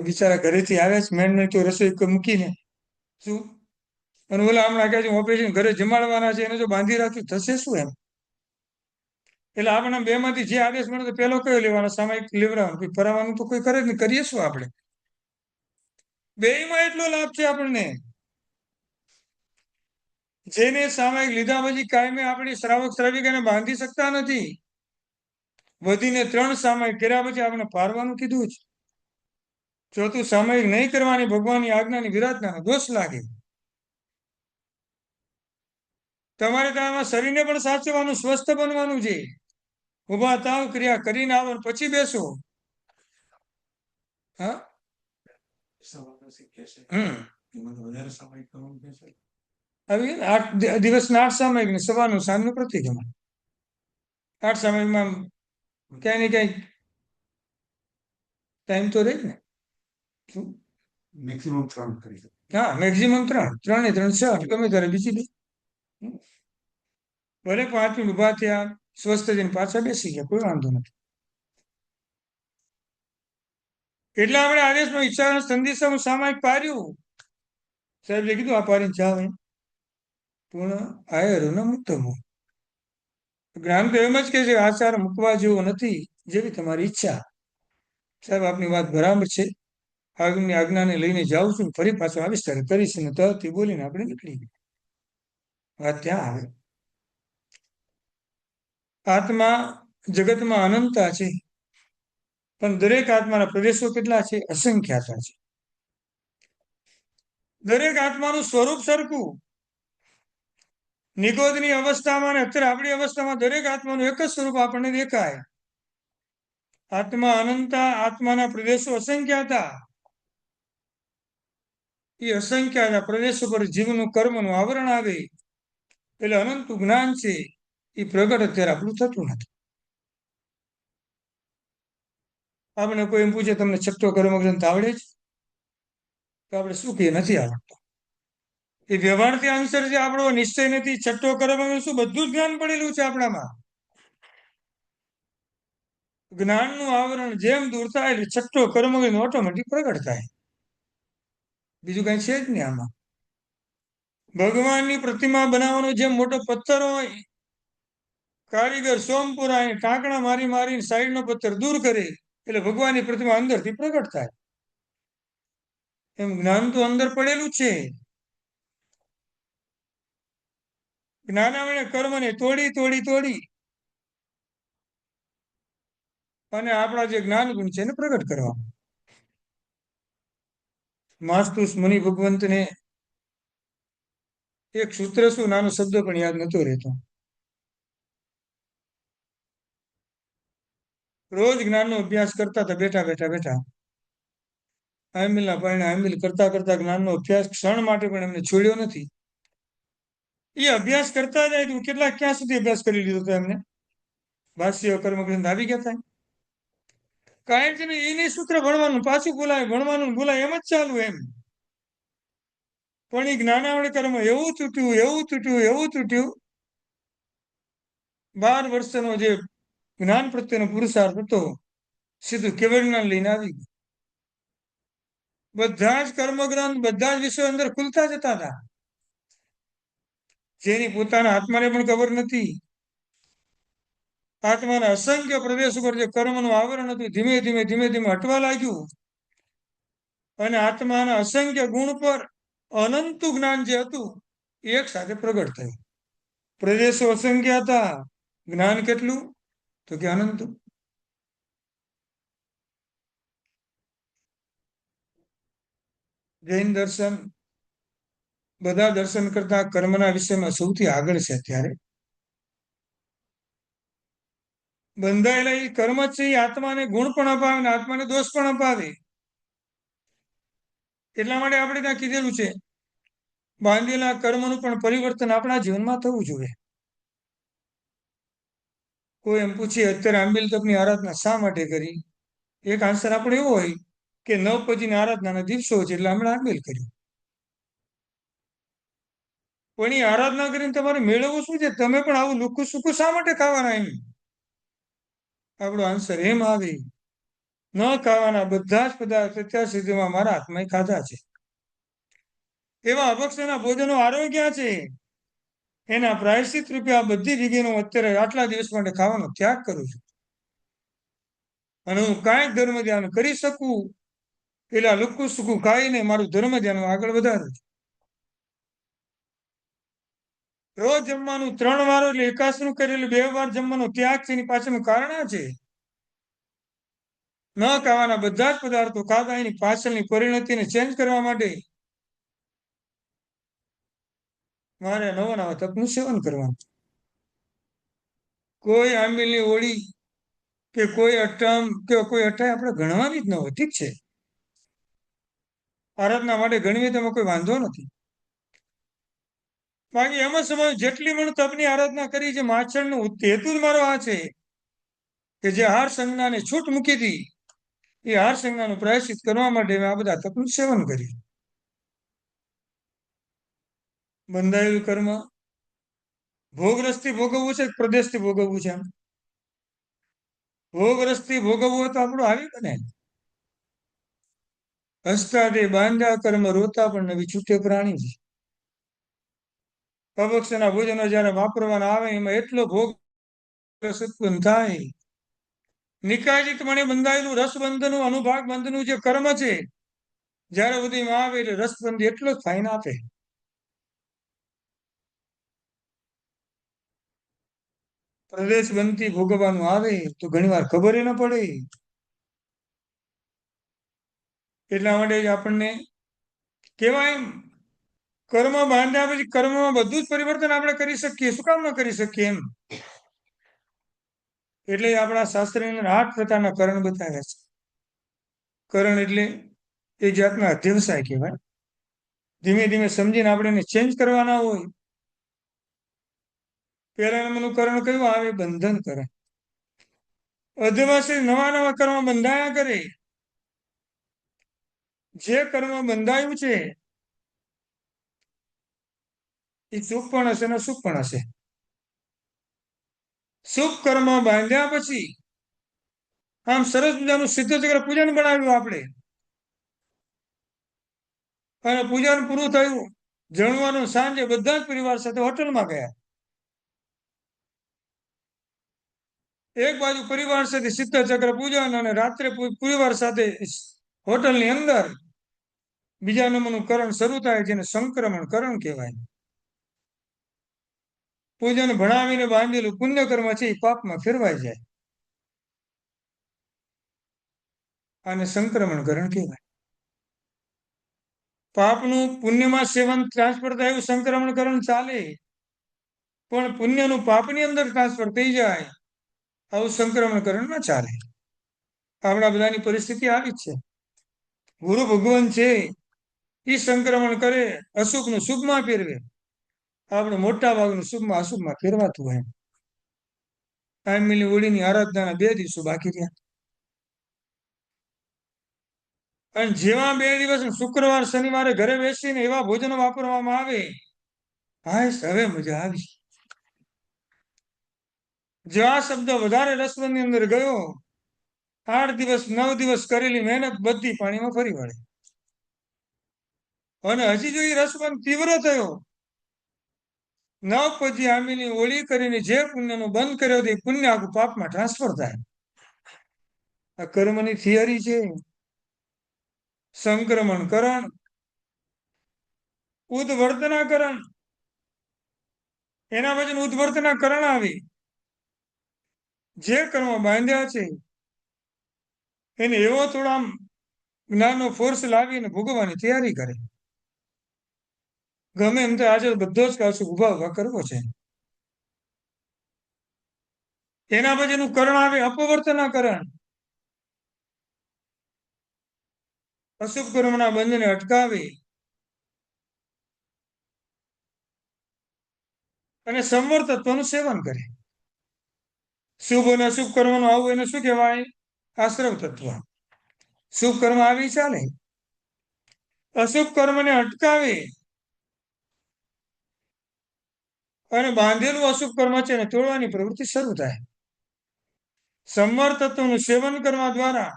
બિચારા ઘરેથી આવ્યા છે, મેન તો રસોઈ મૂકીને શું, અને ઓલા હમણાં કહે છે ઓપરેશન ઘરે જમાડવાના છે, એને જો બાંધી રાખ્યું થશે શું એમ? એટલે આપણા બે માંથી જે આદેશ મળે તો પેલો કયો લેવાનો? સામયિક લેવડાવવાનો. પરાવવાનું તો કોઈ કરે જ નહીં, કરીએ શું આપણે? બેયમાં એટલો લાભ છે આપણને. જેને સામયિક લીધા પછી કાયમે આપણી શ્રાવક શ્રાવિકાને બાંધી શકતા નથી. વધીને 3 સામયિક કર્યા પછી આપણે પારવાનું કીધું જ. ચોથું સામયિક નહીં કરવાની ભગવાનની આજ્ઞાની વિરાધના દોષ લાગે. તમારે તમારા શરીરને પણ સાચવવાનું, સ્વસ્થ બનવાનું છે. ઉભા થાવ, ક્રિયા કરીને આવો પછી બેસો. હા આવી 8 દિવસના 8 સામયિક ને સવારનું સાંજનું પ્રતિક્રમણ. 8 સામયિકમાં ક્યાંય ને ક્યાંય ટાઈમ તો રહે ને. મેક્સિમમ 3 કરી શકે. હા, મેક્સિમમ 3, 3 ને 3 6, ગમે ત્યારે બીજી બે. ભલે 5 મિનિટ ઉભા થયા, સ્વસ્થ થઈને પાછા બેસી ગયા, કોઈ વાંધો નથી. એટલે આપણે આદેશમાં ઈચ્છાના સંદેશામાં સામયિક પાર્યું. સાહેબે કીધું આ પારીને જાવ એમ. પૂર્ણ આયર ન મુક્તમો. જ્ઞાન તો એમ જ કે છે આચાર મૂકવા જેવો નથી, જેવી તમારી ઈચ્છા. સાહેબ આપની વાત બરાબર છે. આગની આજ્ઞાને લઈને જાઉં છું, ફરી પાછો આવીશ ત્યારે કરીશ ને તરત બોલીને આપણે નીકળી ગયા. વાત ત્યાં આવે. આત્મા જગતમાં અનંતા છે, પણ દરેક આત્માના પ્રદેશો કેટલા છે? અસંખ્યાતા છે. દરેક આત્માનું સ્વરૂપ સરખું. નિગોદની અવસ્થામાં અને અત્યારે આપણી અવસ્થામાં દરેક આત્માનું એક જ સ્વરૂપ આપણને દેખાય. આત્મા અનંતા, આત્માના પ્રદેશો અસંખ્યાતા. એ અસંખ્યાતા પ્રદેશો પર જીવનું કર્મનું આવરણ આવે એટલે અનંત જ્ઞાન છે એ પ્રગટ અત્યારે આપણું થતું નથી. આપણે કોઈ એમ પૂછે તમને છઠ્ઠો કર્મગ્રંથ આવડે છે? તો આપણે શું કહીએ? નથી આવડતો. એ વ્યવહારથી આન્સર છે, આપણો નિશ્ચય નથી. છઠ્ઠો કર્મગ્રંથ શું? બધું જ જ્ઞાન પડેલું છે આપણામાં. જ્ઞાનનું આવરણ જેમ દૂર થાય એટલે છઠ્ઠો કર્મગ્રંથ ઓટોમેટિક પ્રગટ થાય. બીજું કઈ છે જ નહીં આમાં. ભગવાનની પ્રતિમા બનાવવાનો જેમ મોટો પથ્થર હોય, કારીગર સોમપુરા ટાંકણા મારી મારીને સાઈડનો પથ્થર દૂર કરે એટલે ભગવાનની પ્રતિમા અંદરથી પ્રગટ થાય. એમ જ્ઞાન તો અંદર પડેલું છે. જ્ઞાનામણે કર્મને તોડી તોડી તોડી અને આપણા જે જ્ઞાન ગુણ છે એને પ્રગટ કરવા. માસ્તુસ મુનિ ભગવંતને એક સૂત્ર શું, નાનો શબ્દ પણ યાદ નતો રહેતો. રોજ જ્ઞાનનો અભ્યાસ કરતા હતા, બેઠા બેઠા બેઠા. આમિલના પારણે આમિલ કરતા કરતા જ્ઞાનનો અભ્યાસ ક્ષણ માટે પણ એમને છોડ્યો નથી. એ અભ્યાસ કરતા જાય તો કેટલા ક્યાં સુધી અભ્યાસ કરી લીધો હતો એમને? ભાષ્ય કર્મગ્રંથ આવી ગયા થાય. કાંઈ જ નહીં, એની સૂત્ર ભણવાનું, પાછું બોલાય, ભણવાનું બોલાય, એમ જ ચાલુ એમ. પણ એ જ્ઞાનાવળી કર્મ એવું તૂટ્યું, એવું તૂટ્યું, એવું તૂટ્યું. 12 વર્ષનો જે જ્ઞાન પ્રત્યેનો પુરુષાર્થ હતો, સીધું કેવળ જ્ઞાન લઈને આવી ગયું. બધા જ કર્મગ્રંથ, બધા જ વિષયો અંદર ખુલતા જતા હતા. જેની પોતાના આત્માને પણ ખબર નથી. આત્માના અસંખ્ય પ્રદેશ ઉપર જે કર્મનું આવરણ હતું, ધીમે ધીમે ધીમે ધીમે હટવા લાગ્યું. અને આત્માના અસંખ્ય ગુણ પર અનંત જ્ઞાન જે હતું એક સાથે પ્રગટ થયું. પ્રદેશો અસંખ્ય હતા, જ્ઞાન કેટલું? તો કે અનંત. જૈન દર્શન બધા દર્શન કરતા કર્મના વિષયમાં સૌથી આગળ છે. અત્યારે બંધાયેલા એ કર્મ જ છે. એ આત્માને ગુણ પણ અપાવે ને આત્માને દોષ પણ અપાવે. એટલા માટે આપણે ત્યાં કીધેલું છે, બાંધેલા કર્મનું પણ પરિવર્તન આપણા જીવનમાં થવું જોઈએ. કોઈ એમ પૂછીએ અત્યારે આંબિલ તપની આરાધના શા માટે કરી? એક આન્સર આપણો એવો હોય કે નવ પછીની આરાધનાના દિવસો છે એટલે હમણાં આંબિલ કર્યું. પણ એ આરાધના કરીને તમારે મેળવવું શું છે? તમે પણ આવું લુકું સુકું શા માટે ખાવાના? એમ આપણો આન્સર એમ આવે, ન ખાવાના બધા જ પદાર્થ અત્યાર સુધીમાં મારા હાથમાં ખાધા છે. એવા અભક્ષના ભોજનો આરોગ્ય છે. એના પ્રાયશ્ચિત રૂપે આ બધી જગ્યાએ હું અત્યારે આટલા દિવસ માટે ખાવાનો ત્યાગ કરું છું. અને હું કાંઈક ધર્મ ધ્યાન કરી શકું પેલા લુકું સુકું ખાઈને મારું ધર્મ ધ્યાન આગળ વધારું છું. રોજ જમવાનું 3 વાર એટલે એકાસનું કરેલું 2 વાર જમવાનો ત્યાગ છે. એની પાછળનું કારણ આ છે, ન ખાવાના બધા જ પદાર્થો ખાધા એની પાછળની પરિણતિને ચેન્જ કરવા માટે મારે નવા નવા તપનું સેવન કરવાનું. કોઈ આંબીલની ઓળી કે કોઈ અઠામ કે કોઈ અઠાઈ આપણે ગણવાની જ ન હોય. ઠીક છે, આરાધના માટે ગણવી તેમાં કોઈ વાંધો નથી. બાકી એમાં સમય જેટલી પણ તપની આરાધના કરી છે, માછળનો હેતુ જ મારો આ છે કે જે હાર સંજ્ઞાને છૂટ મૂકી હતી એ હાર સંજ્ઞાનું પ્રાયશ્ચિત કરવા માટે મેં આ બધા તપનું સેવન કર્યું. બંધાયેલું કર્મ ભોગરસથી ભોગવવું છે કે પ્રદેશથી ભોગવવું છે? ભોગરસથી ભોગવવું હોય તો આપણું આવી બને. હસતા તે બાંધ્યા કર્મ રોતા પણ નવી છૂટે પ્રાણી છે. અભક્ષના ભોજનો જયારે વાપરવાના આવે એમાં એટલો ભોગ રસ ઉત્પન્ન થાય. નિકાયિત મને બંધાયેલું રસબંધનું અનુભાગ બંધનું જે કર્મ છે, જ્યારે સુધીમાં આવે એટલે રસબંધ એટલો જ ફાઈન આપે. પ્રદેશ બંધથી ભોગવવાનું આવે તો ઘણી વાર ખબર ન પડે. એટલા માટે જ આપણને કહેવાય એમ, કર્મ બાંધ્યા પછી કર્મમાં બધું જ પરિવર્તન આપણે કરી શકીએ. શું કામ ન કરી શકીએ? એમ એટલે આપણા શાસ્ત્રની અંદર 8 પ્રકારના કરણ બતાવ્યા છે. કરણ એટલે એક જાતના અધ્યવસાય કહેવાય. ધીમે ધીમે સમજીને આપણે એને ચેન્જ કરવાના હોય. પહેલા નંબરનું કરણ કયું આવે? બંધન કરણ. અધ્યવસાય નવા નવા કર્મ બંધાયા કરે. જે કર્મ બંધાયું છે એ શુભ પણ હશે ને અશુભ પણ હશે. શુભ કર્મ બાંધ્યા પછી આમ સરસ મજાનું સિદ્ધચક્ર પૂજન બનાવ્યું આપણે, અને પૂજન પૂરું થયું, જમવાનું સાંજે બધા જ પરિવાર સાથે હોટલમાં ગયા. એક બાજુ પરિવાર સાથે સિદ્ધચક્ર પૂજન અને રાત્રે પરિવાર સાથે હોટલની અંદર બીજા નંબરનું કરણ શરૂ થાય, જેને સંક્રમણ કરણ કહેવાય. પૂજન ભણાવીને બાંધેલું પુણ્યકર્મ છે એ પાપમાં ફેરવાઈ જાય, આને સંક્રમણ કરણ કહેવાય. પાપનું પુણ્યમાં સેવન ટ્રાન્સફર થાય એવું સંક્રમણ કરણ ચાલે, પણ પુણ્યનું પાપની અંદર ટ્રાન્સફર થઈ જાય આવું સંક્રમણ કરણ ન ચાલે. આપણા બધાની પરિસ્થિતિ આવી જ છે. ગુરુ ભગવાન છે એ સંક્રમણ કરે, અશુભનું શુભમાં ફેરવે. આપણે મોટા ભાગનું શુભમાં અશુભમાં ફેરવાતું હોય. આંબીલની હોળીની આરાધનાના 2 દિવસો બાકી રહ્યા, અને જેવા 2 દિવસ શુક્રવાર શનિવારે ઘરે બેસીને એવા ભોજનો વાપરવામાં આવે, હાય હવે મજા આવી. જો આ શબ્દ વધારે રસબંધની અંદર ગયો, 8 દિવસ 9 દિવસ કરેલી મહેનત બધી પાણીમાં ફરી વળે. અને હજી જો એ રસબંધ તીવ્ર થયો, નવ પછી આંબીની હોળી કરીને જે પુણ્યનું બંધ કર્યો એ પુણ્ય આખું પાપમાં ટ્રાન્સફર થાય. આ કર્મની થિયરી છે. સંક્રમણ કરણ, ઉદ્વર્તના કરણ, એના પછી ઉદ્વર્તના કરણ આવે. જે કર્મ બાંધ્યા છે એને એવો થોડા આમ જ્ઞાનનો ફોર્સ લાવીને ભોગવવાની તૈયારી કરે. ગમે એમ તો આજે બધો જ કાશું ઉભા ઉભા કરવો છે. એના પછીનું કરણ આવે અપવર્તનાકરણ. અશુભ કર્મના બંધને અટકાવે અને સંવર તત્વનું સેવન કરે. શુભ અને અશુભ કર્મનું આવું એને શું કહેવાય? આશ્રવ તત્વ. શુભ કર્મ આવી ચાલે, અશુભ કર્મને અટકાવે અને બાંધેલું અશુભ કર્મ છે એને તોડવાની પ્રવૃત્તિ શરૂ થાય. સંવર તત્વનું સેવન કરવા દ્વારા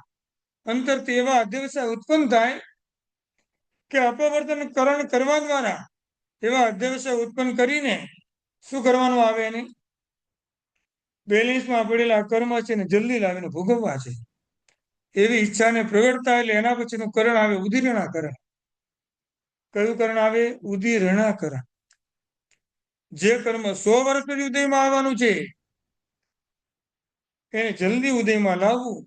અંતરથી એવા અધ્યવસાય ઉત્પન્ન થાય કે અપવર્તન કરણ કરવા દ્વારા એવા અધ્યવસાય ઉત્પન્ન કરીને શું કરવાનું આવે એને? બેલેન્સમાં પડેલા કર્મ છે એને જલ્દી લાવીને ભોગવવા છે. એવી ઈચ્છાને પ્રગટતા એટલે એના પછીનું કરણ આવે ઉદીરણાકરણ. કયું કરણ આવે? ઉદીરણાકરણ. જે કર્મ 100 વર્ષ પછી ઉદયમાં આવવાનું છે એને જલ્દી ઉદયમાં લાવવું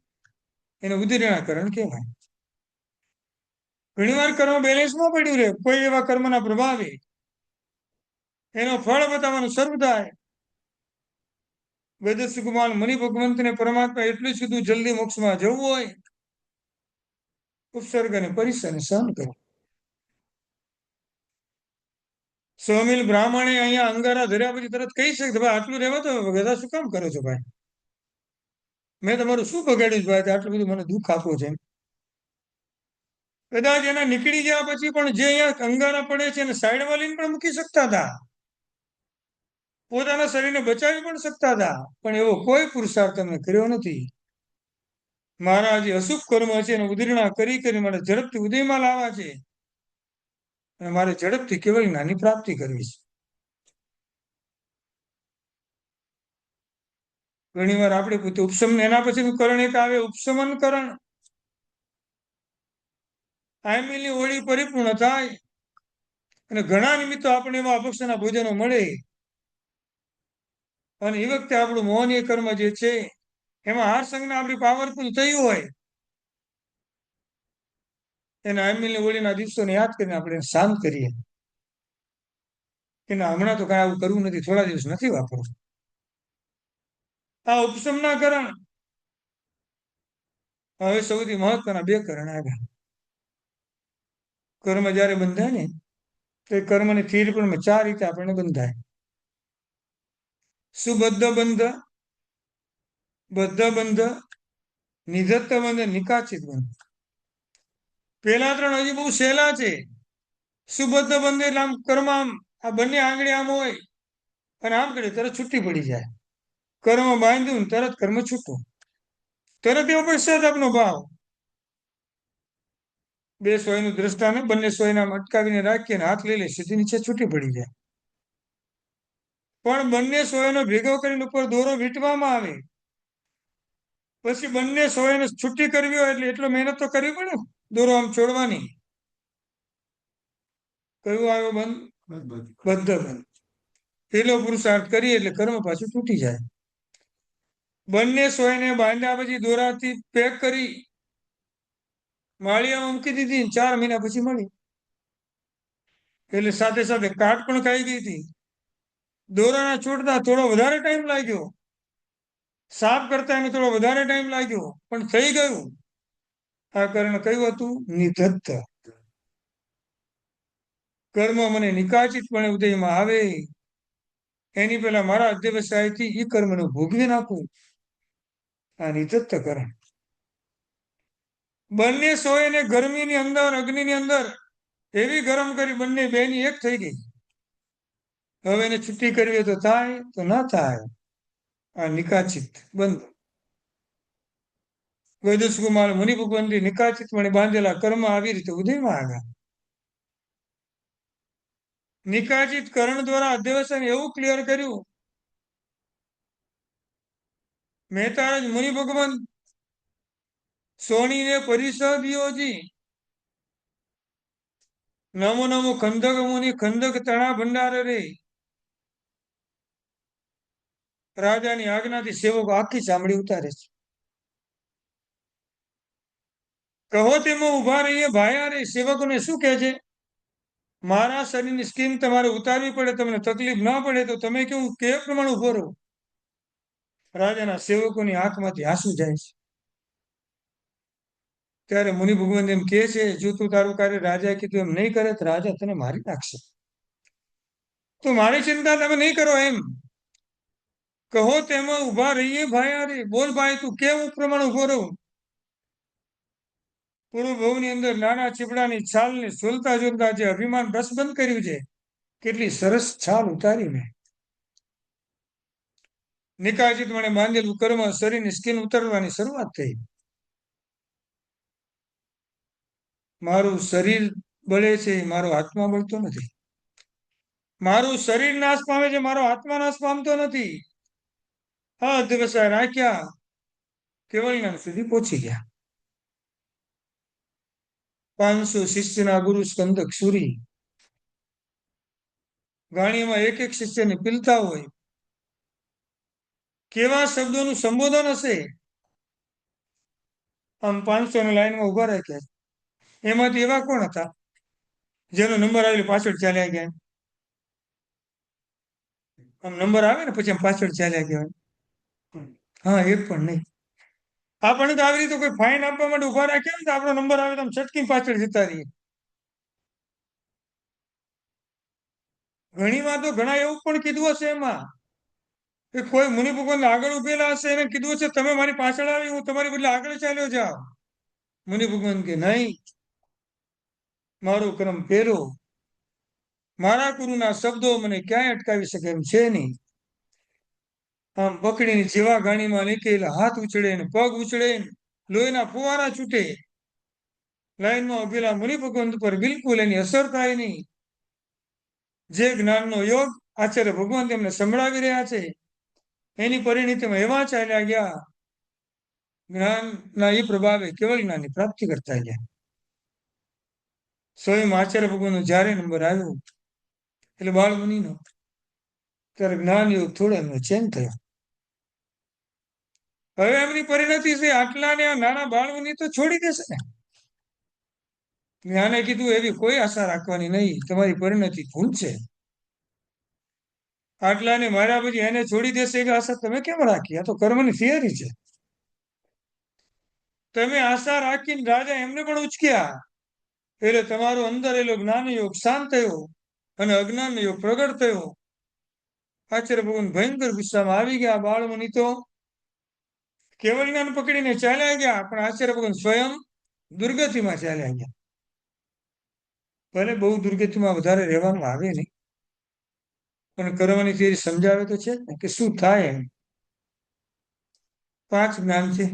એને ઉદીરણાકરણ કહેવાય. ઘણીવાર કર્મ બેલેન્સમાં પડ્યું રહે, કોઈ એવા કર્મના પ્રભાવે એનો ફળ બતાવવાનું શરૂ થાય. વેદસુકુમાર મુનિ ભગવંતને પરમાત્મા એટલું જ કીધું, જલ્દી મોક્ષમાં જવું હોય ઉપસર્ગ અને પરિસરને સહન કરો. સ્વમિલ બ્રાહ્મણે અહીંયા અંગારા ધર્યા પછી તરત કહી શકે, ભાઈ આટલું રહેવા તો બધા શું કામ કરો છો ભાઈ? મેં તમારું શું બગાડ્યું છે ભાઈ? આટલું બધું મને દુઃખ આપો છે. કદાચ એના નીકળી ગયા પછી પણ જે અહીંયા અંગારા પડે છે એને સાઈડમાં લઈને પણ મૂકી શકતા હતા, પોતાના શરીરને બચાવી પણ શકતા હતા, પણ એવો કોઈ પુરુષાર્થ તમે કર્યો નથી. મારા જે અશુભ કર્મ છે એને ઉદીરણા કરી કરી મારે ઝડપથી ઉદયમાં લાવવા છે અને મારે ઝડપથી કેવળ જ્ઞાનની પ્રાપ્તિ કરવી છે. ઘણી વાર આપણે પોતે ઉપશમન, એના પછીનું કરણ એક આવે ઉપશમન કરણ. આયમિલની હોળી પરિપૂર્ણ થાય અને ઘણા નિમિત્તો આપણે એવા અપક્ષના ભોજનો મળે અને એ વખતે આપણું મોહનીય કર્મ જે છે એમાં હાર સંજ્ઞા આપણી પાવરફુલ થયું હોય એને આયમિલની હોળીના દિવસોને યાદ કરીને આપણે શાંત કરીએ કે ના, હમણાં તો કાંઈ આવું કરવું નથી, થોડા દિવસ નથી વાપરવું. આ ઉપશમના કરણ. હવે સૌથી મહત્વના 2 કરણ આવ્યા. કર્મ જ્યારે બંધાય ને તો એ કર્મને સ્થિર પણ 4 રીતે આપણને બંધાય. સુબદ્ધ બંધ, બદ્ધ બંધ, નિધત્ત બંધ, નિકાચિત બંધ. પેલા 3 હજી બહુ સહેલા છે. સુબદ્ધ બંધ એટલે આમ કર્મ આમ આ બંને આંગળી આમ હોય અને આમ કરે તરત છૂટી પડી જાય. કર્મ બાંધ્યું ને તરત કર્મ છૂટું, તરત એવો પશ્ચાતાપનો ભાવ. 2 સોયનું દ્રષ્ટાને બંને સોયને અટકાવીને રાખીએ હાથ લઈ લે, સીધી નીચે છૂટી પડી જાય. પણ બંને સોયનો ભેગો કરીને ઉપર દોરો વીંટવામાં આવે, પછી બંને સોયને છૂટી કરવી હોય એટલે એટલો મહેનત તો કરવી પડે, દોરો આમ છોડવાની. કયું આવ્યો બંધ? બદ્ધ બંધ. પેલો પુરુષાર્થ કરીએ એટલે કર્મ પાછું તૂટી જાય. બંને સોયને બાંધ્યા પછી દોરાથી પેક કરી માળિયામાં મૂકી દીધી, 4 મહિના પછી મળી. એટલે સાથે સાથે કાટ પણ ખાઈ ગઈ હતી. દોરાના છૂટતા થોડો વધારે ટાઈમ લાગ્યો, સાફ કરતા એને થોડો વધારે ટાઈમ લાગ્યો, પણ થઈ ગયું. આ કારણ કયું હતું? નિધત્ત. કર્મ મને નિકાચિતપણે ઉદયમાં આવે એની પહેલા મારા અધ્યવસાયથી એ કર્મને ભોગવી નાખું. આ નિધત્ત કરણ. બંને સોયને ગરમીની અંદર, અગ્નિની અંદર એવી ગરમ કરી બંને બેની એક થઈ ગઈ. હવે એને છૂટી કરવી તો થાય, તો ના થાય. આ નિકાચિત બંધ. વૈદુષકુમાર મુનિ ભગવંતી નિકાચિતપણે બાંધેલા કર્મ આવી રીતે ઉદયમાં આવ્યા. નિકાચિત કરણ દ્વારા અધ્યવસાય એવું ક્લિયર કર્યું, મહેતારાજ મુનિ ભગવંત સોણીને પરિષદ યોજી નમો નમો ખંડક મુનિ ખંડક તણા ભંડાર રે રાજાની આજ્ઞાથી સેવકો આખી ચામડી ઉતારે છે. કહો તેમાં ઉભા રહીએ ભાયા. સેવકોને શું કહે છે? મારા શરીરની સ્કિન તમારે ઉતારવી પડે, તમને તકલીફ ના પડે તો તમે કેવું કે પ્રમાણે ઉભો રહો. રાજાના સેવકોની આંખમાંથી આંસુ જાય છે. ત્યારે મુનિ ભગવાન એમ કહે છે, જો તું તારું કાર્ય રાજાએ કીધું એમ નહીં કરે તો રાજા તને મારી નાખશે. તો મારી ચિંતા તમે નહીં કરો એમ. કહો તેમાં ઉભા રહીએ ભાયા રે. બોલ ભાઈ, તું કેવું પ્રમાણે ઉભો રહું. પૂર્વ ભવની અંદર નાના ચીપડાની છાલને સોલતા જોલતા જે અભિમાન રસ બંધ કર્યું છે, કેટલી સરસ છાલ ઉતારી મેં. નિકાચિત મને બાંધેલું કર્મ શરીરની સ્કિન ઉતરવાની શરૂઆત થઈ. મારું શરીર બળે છે, મારો આત્મા બળતો નથી. મારું શરીર નાશ પામે છે, મારો આત્મા નાશ પામતો નથી. હા દિવસ રાખ્યા, કેવળ સુધી પહોંચી ગયા. 500 શિષ્યના ગુરુ સ્કંદક સુરી ગાણીમાં એક એક શિષ્યને પીલતા હોય. કેવા શબ્દોનું સંબોધન હશે. આમ 500 ની લાઈનમાં ઉભા રાખ્યા. એમાંથી એવા કોણ હતા જેનો નંબર આવેલો પાછળ ચાલ્યા ગયા? આમ નંબર આવે ને પછી આમ પાછળ ચાલ્યા ગયા. હા, એક પણ નહીં. આપણને તો આવી રીતે કોઈ ફાઇન આપવા માટે ઉભા રાખ્યા ને તો આપણો નંબર આવે તો આમ છટકી પાછળ જતા રહીએ. ઘણી વાર તો ઘણા એવું પણ કીધું હશે એમાં કે કોઈ મુનિ ભગવાન આગળ ઉભેલા હશે એને કીધું હશે, તમે મારી પાછળ આવી, હું તમારી બદલે આગળ ચાલ્યો જાઉં. મુનિ ભગવાન કે નહીં, મારો ક્રમ પેરો. મારા ગુરુના શબ્દો મને ક્યાંય અટકાવી શકે એમ છે નહીં. આમ પકડીને જેવા ગાણીમાં નીકળેલા હાથ ઉછળે ને પગ ઉછળે ને લોહીના ફુવારા છૂટે. લાઈનમાં ઉભેલા મુનિ ભગવંત પર બિલકુલ એની અસર થાય નહીં. જે જ્ઞાનનો યોગ આચાર્ય ભગવાન તેમને સંભળાવી રહ્યા છે, એની પરિણીતિમાં એવા ચાલ્યા ગયા. જ્ઞાનના એ પ્રભાવે કેવળ જ્ઞાનની પ્રાપ્તિ કરતા ગયા. સ્વયં આચાર્ય ભગવાનનો જ્યારે નંબર આવ્યો એટલે બાળમુનિનો, ત્યારે જ્ઞાન યોગ થોડો એમનો ચેન્જ થયો. હવે એમની પરિણતિ છે આટલા ને આ નાના બાળમુનિ તો છોડી દેશે ને. જ્ઞાને કીધું એવી કોઈ આશા રાખવાની નહીં, તમારી પરિણતિ ભૂલ છે. આટલાને માર્યા પછી એને છોડી દેશે એવી આશા તમે કેમ રાખી? આ તો કર્મની થિયરી છે. તમે આશા રાખીને રાજા એમને પણ ઉચક્યા એટલે તમારો અંદર એલો જ્ઞાન યોગ શાંત થયો અને અજ્ઞાન યોગ પ્રગટ થયો. આચાર્ય ભગવાન ભયંકર ગુસ્સામાં આવી ગયા. બાળમુનિ તો કેવળ જ્ઞાન પકડીને ચાલ્યા ગયા, પણ આચાર્ય ભગવાન સ્વયં દુર્ગતિમાં ચાલ્યા ગયા. ભલે બહુ દુર્ગતિમાં વધારે રહેવાનું આવે નહીં, પણ કરવાની થિયરી સમજાવે તો છે ને કે શું થાય એમ. 5 જ્ઞાન છે.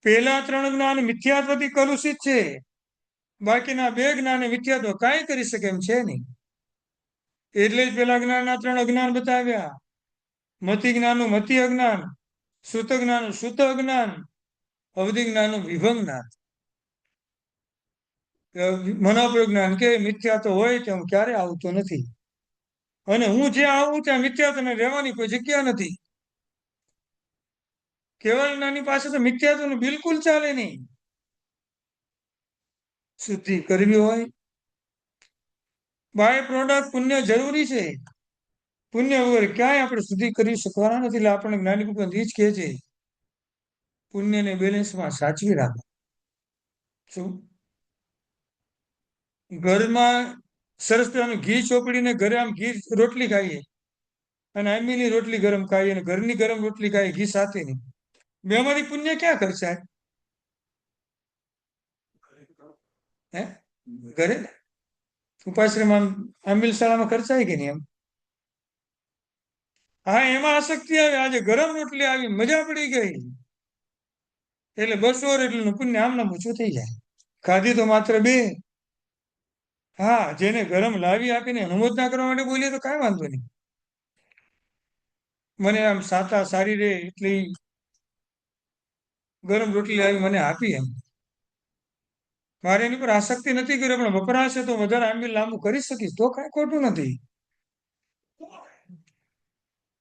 પહેલા 3 જ્ઞાન મિથ્યાત્વથી કલુષિત છે, બાકીના 2 જ્ઞાને મિથ્યાત્વ કાંઈ કરી શકે એમ છે નહીં. એટલે જ પેલા જ્ઞાનના 3 અજ્ઞાન બતાવ્યા. મતિ જ્ઞાનનું મતિ અજ્ઞાન, સુત જ્ઞાનનું સુત અજ્ઞાન, અવધિ જ્ઞાનનું વિભંગ જ્ઞાન. મનોપ્રજ્ઞાન કે મિથ્યા તો હોય ત્યાં હું ક્યારે આવતો નથી, અને હું જ્યાં આવું ત્યાં મિથ્યાત્વને રહેવાની કોઈ જગ્યા નથી. કેવળ જ્ઞાની પાસે તો મિથ્યાત્વનું બિલકુલ ચાલે નહીં. શુદ્ધિ કરવી હોય, બાય પ્રોડક્ટ પુણ્ય જરૂરી છે. પુણ્ય વગર ક્યાંય આપણે શુદ્ધિ કરી શકવાના નથી. એટલે આપણને જ્ઞાની ભગવાન એ જ કહે છે, પુણ્યને બેલેન્સમાં સાચવી રાખો. શું ઘરમાં સરસ મજાનું ઘી ચોપડીને ઘરે આમ ઘી રોટલી ખાઈએ અને આંબીની રોટલી ગરમ ખાઈએ અને ઘરની ગરમ રોટલી ખાઈએ ઘી સાથે નહીં, બેમાંથી પુણ્ય ક્યાં ખર્ચાય? હે ઘરે ને ઉપાશ્રમમાં આંબીલ શાળામાં ખર્ચાય કે નહીં એમ? હા, એમાં આસક્તિ આવે. આજે ગરમ રોટલી આવી, મજા પડી ગઈ એટલે 200 રોટલીનું પુણ્ય આમનામ ઓછું થઈ જાય. ખાધી તો માત્ર 2. હા, જેને ગરમ લાવી આપીને અનુમોદના કરવા માટે બોલીએ તો કાંઈ વાંધો નહીં. મને આમ સાતા સારી રે એટલી ગરમ રોટલી લાવી મને આપી એમ. મારે એની પર આસક્તિ નથી કરી, પણ વપરાશ છે તો વધારે આંબીલ લાંબુ કરી શકીશ તો કાંઈ ખોટું નથી.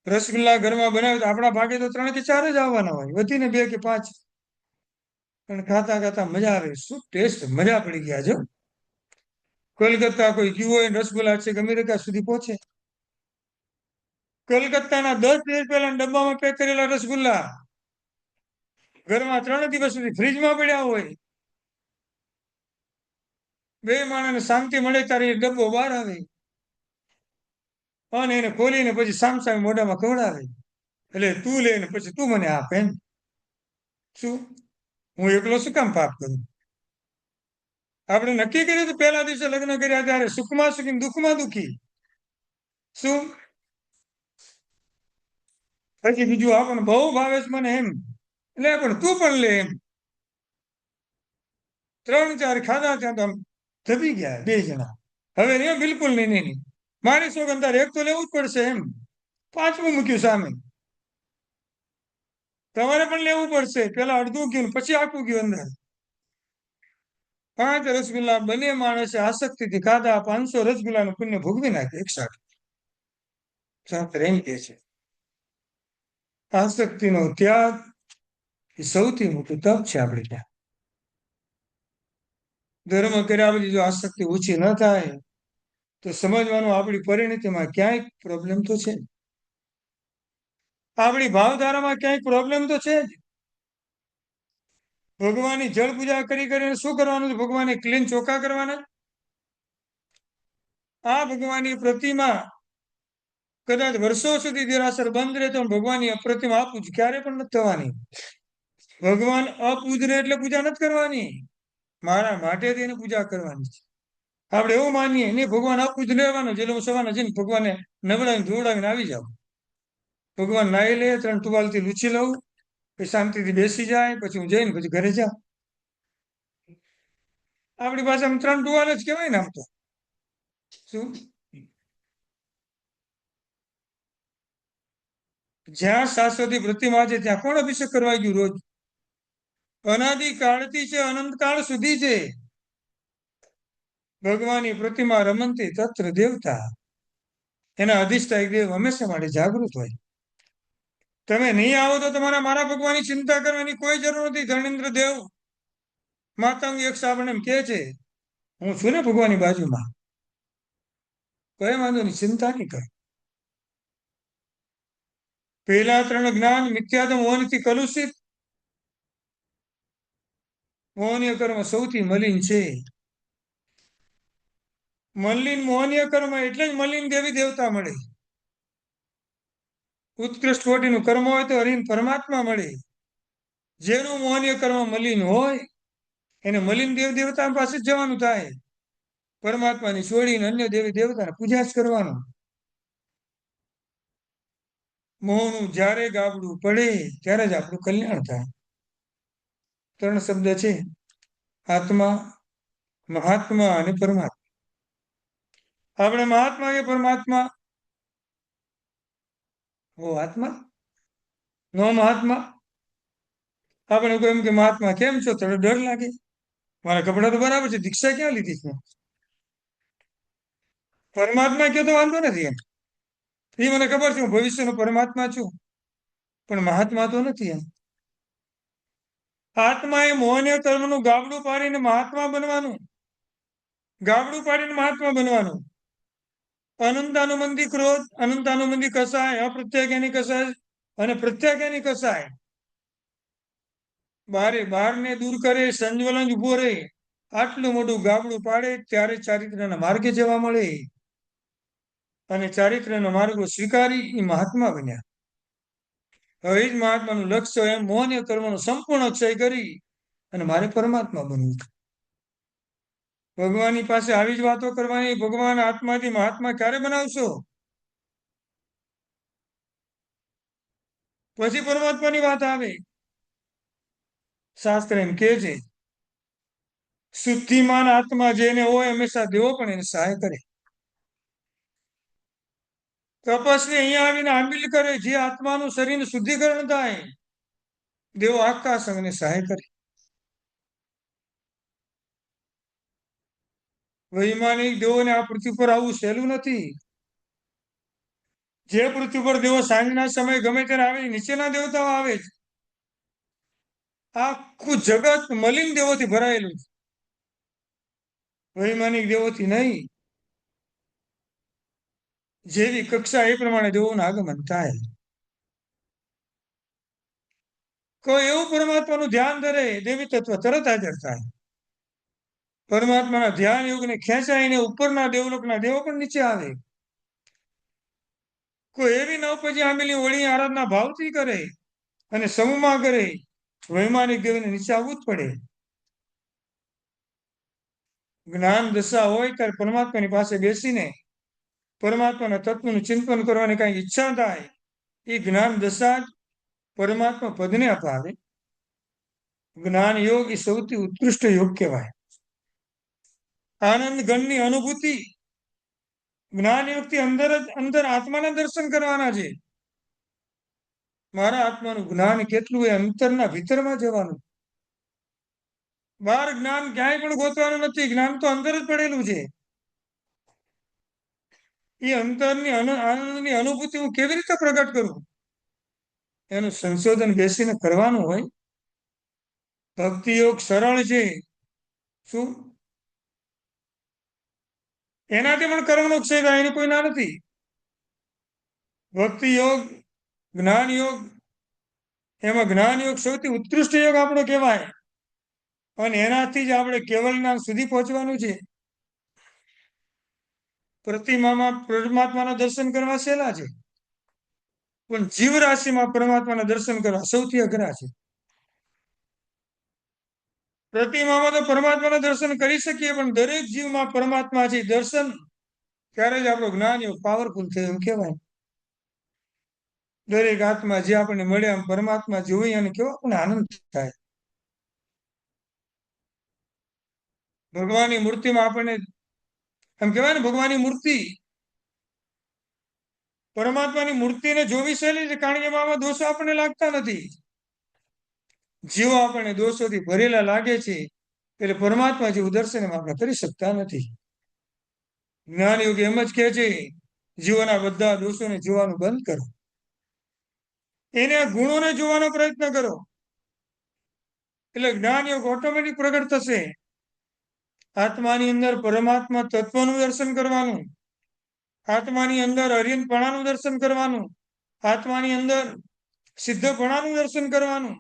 રસગુલ્લા ઘરમાં બનાવે તો આપણા ભાગે તો 3 કે 4 જ આવવાના હોય, વધીને 2 કે 5. પણ ખાતા ખાતા મજા આવે, શું ટેસ્ટ, મજા પડી ગયા જો. કોલકાતા કોઈ ગયું હોય ને રસગુલ્લા છે, અમેરિકા સુધી પહોંચે. કલકત્તાના 10 દિવસ પહેલા ડબ્બામાં પેક કરેલા રસગુલ્લા ઘરમાં 3 દિવસ સુધી ફ્રીજમાં પડ્યા હોય. બે માણસને શાંતિ મળે ત્યારે એ ડબ્બો બહાર આવે અને એને ખોલીને પછી સામ મોઢામાં ખવડાવે. એટલે તું લે ને પછી તું મને આપ એમ. શું હું એકલો શું કામ પાપ કરું? આપણે નક્કી કર્યું હતું પહેલા દિવસે લગ્ન કર્યા ત્યારે સુખમાં સુખી દુઃખમાં દુઃખી. શું પછી બીજું આપણને બહુ ભાવે છે મને એમ, એટલે પણ તું પણ લે એમ. 3-4 ખાધા ત્યાં તો આમ દબી ગયા બે જણા. હવે નહીં, બિલકુલ નહીં, નહીં, નહીં. મારી સોગંદાર એક તો લેવું જ પડશે એમ. 5મું મૂક્યું સામે. તમારે પણ લેવું પડશે. પેલા અડધું ગયું પછી આખું ગયું અંદર. 5 રસગુલ્લા બંને માણસે આસક્તિથી ખાધા. 500 રસગુલ્લાનું પુણ્ય ભોગવી નાખે એકસાથે. શાસ્ત્ર એમ કે છે આસક્તિનો ત્યાગ એ સૌથી મોટું તપ છે આપણે ત્યાં. ધર્મ કર્યા પછી જો આસક્તિ ઓછી ન થાય તો સમજવાનું આપણી પરિણતિમાં ક્યાંય પ્રોબ્લેમ તો છે, આપણી ભાવધારામાં ક્યાંય પ્રોબ્લેમ તો છે જ. ભગવાનની જળ પૂજા કરીને શું કરવાનું છે? ભગવાનને ક્લીન ચોખ્ખા કરવાના. આ ભગવાનની પ્રતિમા કદાચ વર્ષો સુધી દેરાસર બંધ રહે તો ભગવાનની પ્રતિમા આપું ક્યારે પણ નથી થવાની. ભગવાન અપૂજને એટલે પૂજા નથી કરવાની, મારા માટે તેને પૂજા કરવાની છે. આપણે એવું માનીએ નહીં, ભગવાન આપું જ લેવાનો, એટલે હું સવારના જઈને ભગવાનને નવડાવીને ધોવડાવીને આવી જાઉં. ભગવાન નાહી લે, 3 ટુવાલથી લૂછી લઉં, પછી શાંતિથી બેસી જાય, પછી હું જઈને પછી ઘરે જાઉં. આપણી પાસે આમ 3 ટુવાલ જ કહેવાય ને આમ તો. શું જ્યાં શાશ્વતી પ્રતિમા છે ત્યાં કોણ અભિષેક કરવા ગયું રોજ? અનાદિ કાળથી છે, અનંત કાળ સુધી છે. ભગવાનની પ્રતિમા રમંતી તત્ર દેવતા, એના અધિષ્ઠાયક દેવ હંમેશા માટે જાગૃત હોય. તમે નહીં આવો તો તમારા મારા ભગવાનની ચિંતા કરવાની કોઈ જરૂર નથી. ધર્મેન્દ્ર દેવ માતાંગ એક આપણને એમ કહે છે, હું છું ને ભગવાનની બાજુમાં, કઈ વાંધો નહીં, ચિંતા નહીં કરો. પહેલા 3 જ્ઞાન મિથ્યાત્વ મોહનથી કલુષિત. મોહનીય કર્મ સૌથી મલિન છે. મલિન મોહનીય કર્મ એટલે જ મલિન દેવી દેવતા મળે. ઉત્કૃષ્ટ કોટીનું કર્મ હોય તો હરિન પરમાત્મા મળે. જેનું મોહનીય કર્મ મલિન હોય એને મલિન દેવ દેવતા પાસે જ જવાનું થાય. પરમાત્માની છોડીને અન્ય દેવી દેવતાને પૂજા જ કરવાનું. મોહનું જ્યારે ગાબડું પડે ત્યારે જ આપણું કલ્યાણ થાય. 3 શબ્દ છે, આત્મા, મહાત્મા અને પરમાત્મા. આપણે મહાત્મા કે પરમાત્મા? ઓ આત્મા, નો મહાત્મા. આપણે કોઈ એમ કે મહાત્મા કેમ છો, થોડો ડર લાગે. મારા કપડા તો બરાબર છે, દીક્ષા ક્યાં લીધી છે? પરમાત્મા કયો તો વાંધો નથી એમ. એ મને ખબર છે, હું ભવિષ્યનો પરમાત્મા છું, પણ મહાત્મા તો નથી એમ. આત્મા એ મોહનીય કર્મનું ગાબડું પાડીને મહાત્મા બનવાનું. ગાબડું પાડીને મહાત્મા બનવાનું. અનંતાનુબંધી ક્રોધ, અનંતાનુબંધી કસાય, અપ્રત્યાજ્ઞાની કસાય અને પ્રત્યાજ્ઞાની કસાય. બહારને દૂર કરે, સંજ્વલન ઉભો રહે. આટલું મોટું ગાબડું પાડે ત્યારે ચારિત્ર્યના માર્ગે જવા મળે. અને ચારિત્ર્યનો માર્ગો સ્વીકારી એ મહાત્મા બન્યા. હવે જ મહાત્માનું લક્ષ્ય એમ મોહનીય કર્મનો સંપૂર્ણ ક્ષય કરી અને મારે પરમાત્મા બનવું. ભગવાનની પાસે આવી જ વાતો કરવાની. ભગવાન આત્માથી મહાત્મા ક્યારે બનાવશો? પછી પરમાત્માની વાત આવે. શાસ્ત્ર એમ કે છે, શુદ્ધિમાન આત્મા જેને હોય હંમેશા દેવો પણ એને સહાય કરે. તપસ્વી અહીંયા આવીને આંબિલ કરે, જે આત્માનું શરીર શુદ્ધિકરણ થાય, દેવો આખા સંઘને સહાય કરે. વૈમાનિક દેવોને આ પૃથ્વી પર આવવું સહેલું નથી. જે પૃથ્વી પર દેવો સાંજના સમયે ગમે ત્યારે આવે છે, નીચેના દેવતાઓ આવે છે. આખું જગત મલિન દેવોથી ભરાયેલું છે, વૈમાનિક દેવોથી નહીં. જેવી કક્ષા એ પ્રમાણે દેવોનું આગમન થાય. કોઈ એવું પરમાત્માનું ધ્યાન ધરે, દેવી તત્વ તરત હાજર થાય. પરમાત્માના ધ્યાન યોગને ખેંચાઈને ઉપરના દેવલોકના દેવો પણ નીચે આવે. કોઈ એવી નવપજી આંબેલી ઓળી આરાધના ભાવથી કરે અને સમૂહમાં કરે, વૈમાનિક દેવને નીચે આવવું જ પડે. જ્ઞાન દશા હોય ત્યારે પરમાત્માની પાસે બેસીને પરમાત્માના તત્વનું ચિંતન કરવાની કઈ ઈચ્છા થાય, એ જ્ઞાન દશા જ પરમાત્મા પદને અપાવે. જ્ઞાન યોગ એ સૌથી ઉત્કૃષ્ટ યોગ કહેવાય. આનંદ ગણની અનુભૂતિ જ્ઞાન યોગથી અંદર આત્માના દર્શન કરવાના છે. મારા આત્માનું જ્ઞાન કેટલું એ અંતરના ભીતરમાં જવાનું. બહાર જ્ઞાન ક્યાંય પણ ગોતવાનું નથી, જ્ઞાન તો અંદર જ પડેલું છે. એ અંતરની આનંદની અનુભૂતિ હું કેવી રીતે પ્રગટ કરું, એનું સંશોધન બેસીને કરવાનું હોય. ભક્તિ યોગ સરળ છે. શું? એનાથી પણ કર્મનો ક્ષય થાય, એની કોઈ ના નથી. ભક્તિ યોગ, જ્ઞાન યોગ, એમાં જ્ઞાન યોગ સૌથી ઉત્કૃષ્ટ યોગ આપણો કહેવાય. અને એનાથી જ આપણે કેવલ જ્ઞાન સુધી પહોંચવાનું છે. પ્રતિમામાં પરમાત્માના દર્શન કરવા સહેલા છે, પણ જીવ રાશિમાં પરમાત્માના દર્શન કરવા સૌથી અઘરા છે. પ્રતિમામાં તો પરમાત્માના દર્શન કરી શકીએ, પણ દરેક જીવમાં પરમાત્મા છે. દર્શન ત્યારે જ આપણું જ્ઞાન એવું પાવરફુલ થયું એમ કહેવાય. દરેક આત્મા જે આપણને મળે આમ પરમાત્મા જોઈ અને કેવો આપણને આનંદ થાય. ભગવાનની મૂર્તિમાં આપણને એમ કહેવાય ને, ભગવાનની મૂર્તિ પરમાત્માની મૂર્તિને જોવી સહેલી છે, કારણ કે એમાં દોષો આપણને લાગતા નથી. જીવો આપણને દોષોથી ભરેલા લાગે છે, એટલે પરમાત્મા જેવું દર્શન આપણે કરી શકતા નથી. જ્ઞાન યોગ એમ જ કહે છે, જીવોના બધા દોષોને જોવાનું બંધ કરો, એને ગુણોને જોવાનો પ્રયત્ન કરો, એટલે જ્ઞાન યોગ ઓટોમેટિક પ્રગટ થશે. આત્માની અંદર પરમાત્મા તત્વનું દર્શન કરવાનું, આત્માની અંદર અરિયંતપણાનું દર્શન કરવાનું, આત્માની અંદર સિદ્ધપણાનું દર્શન કરવાનું.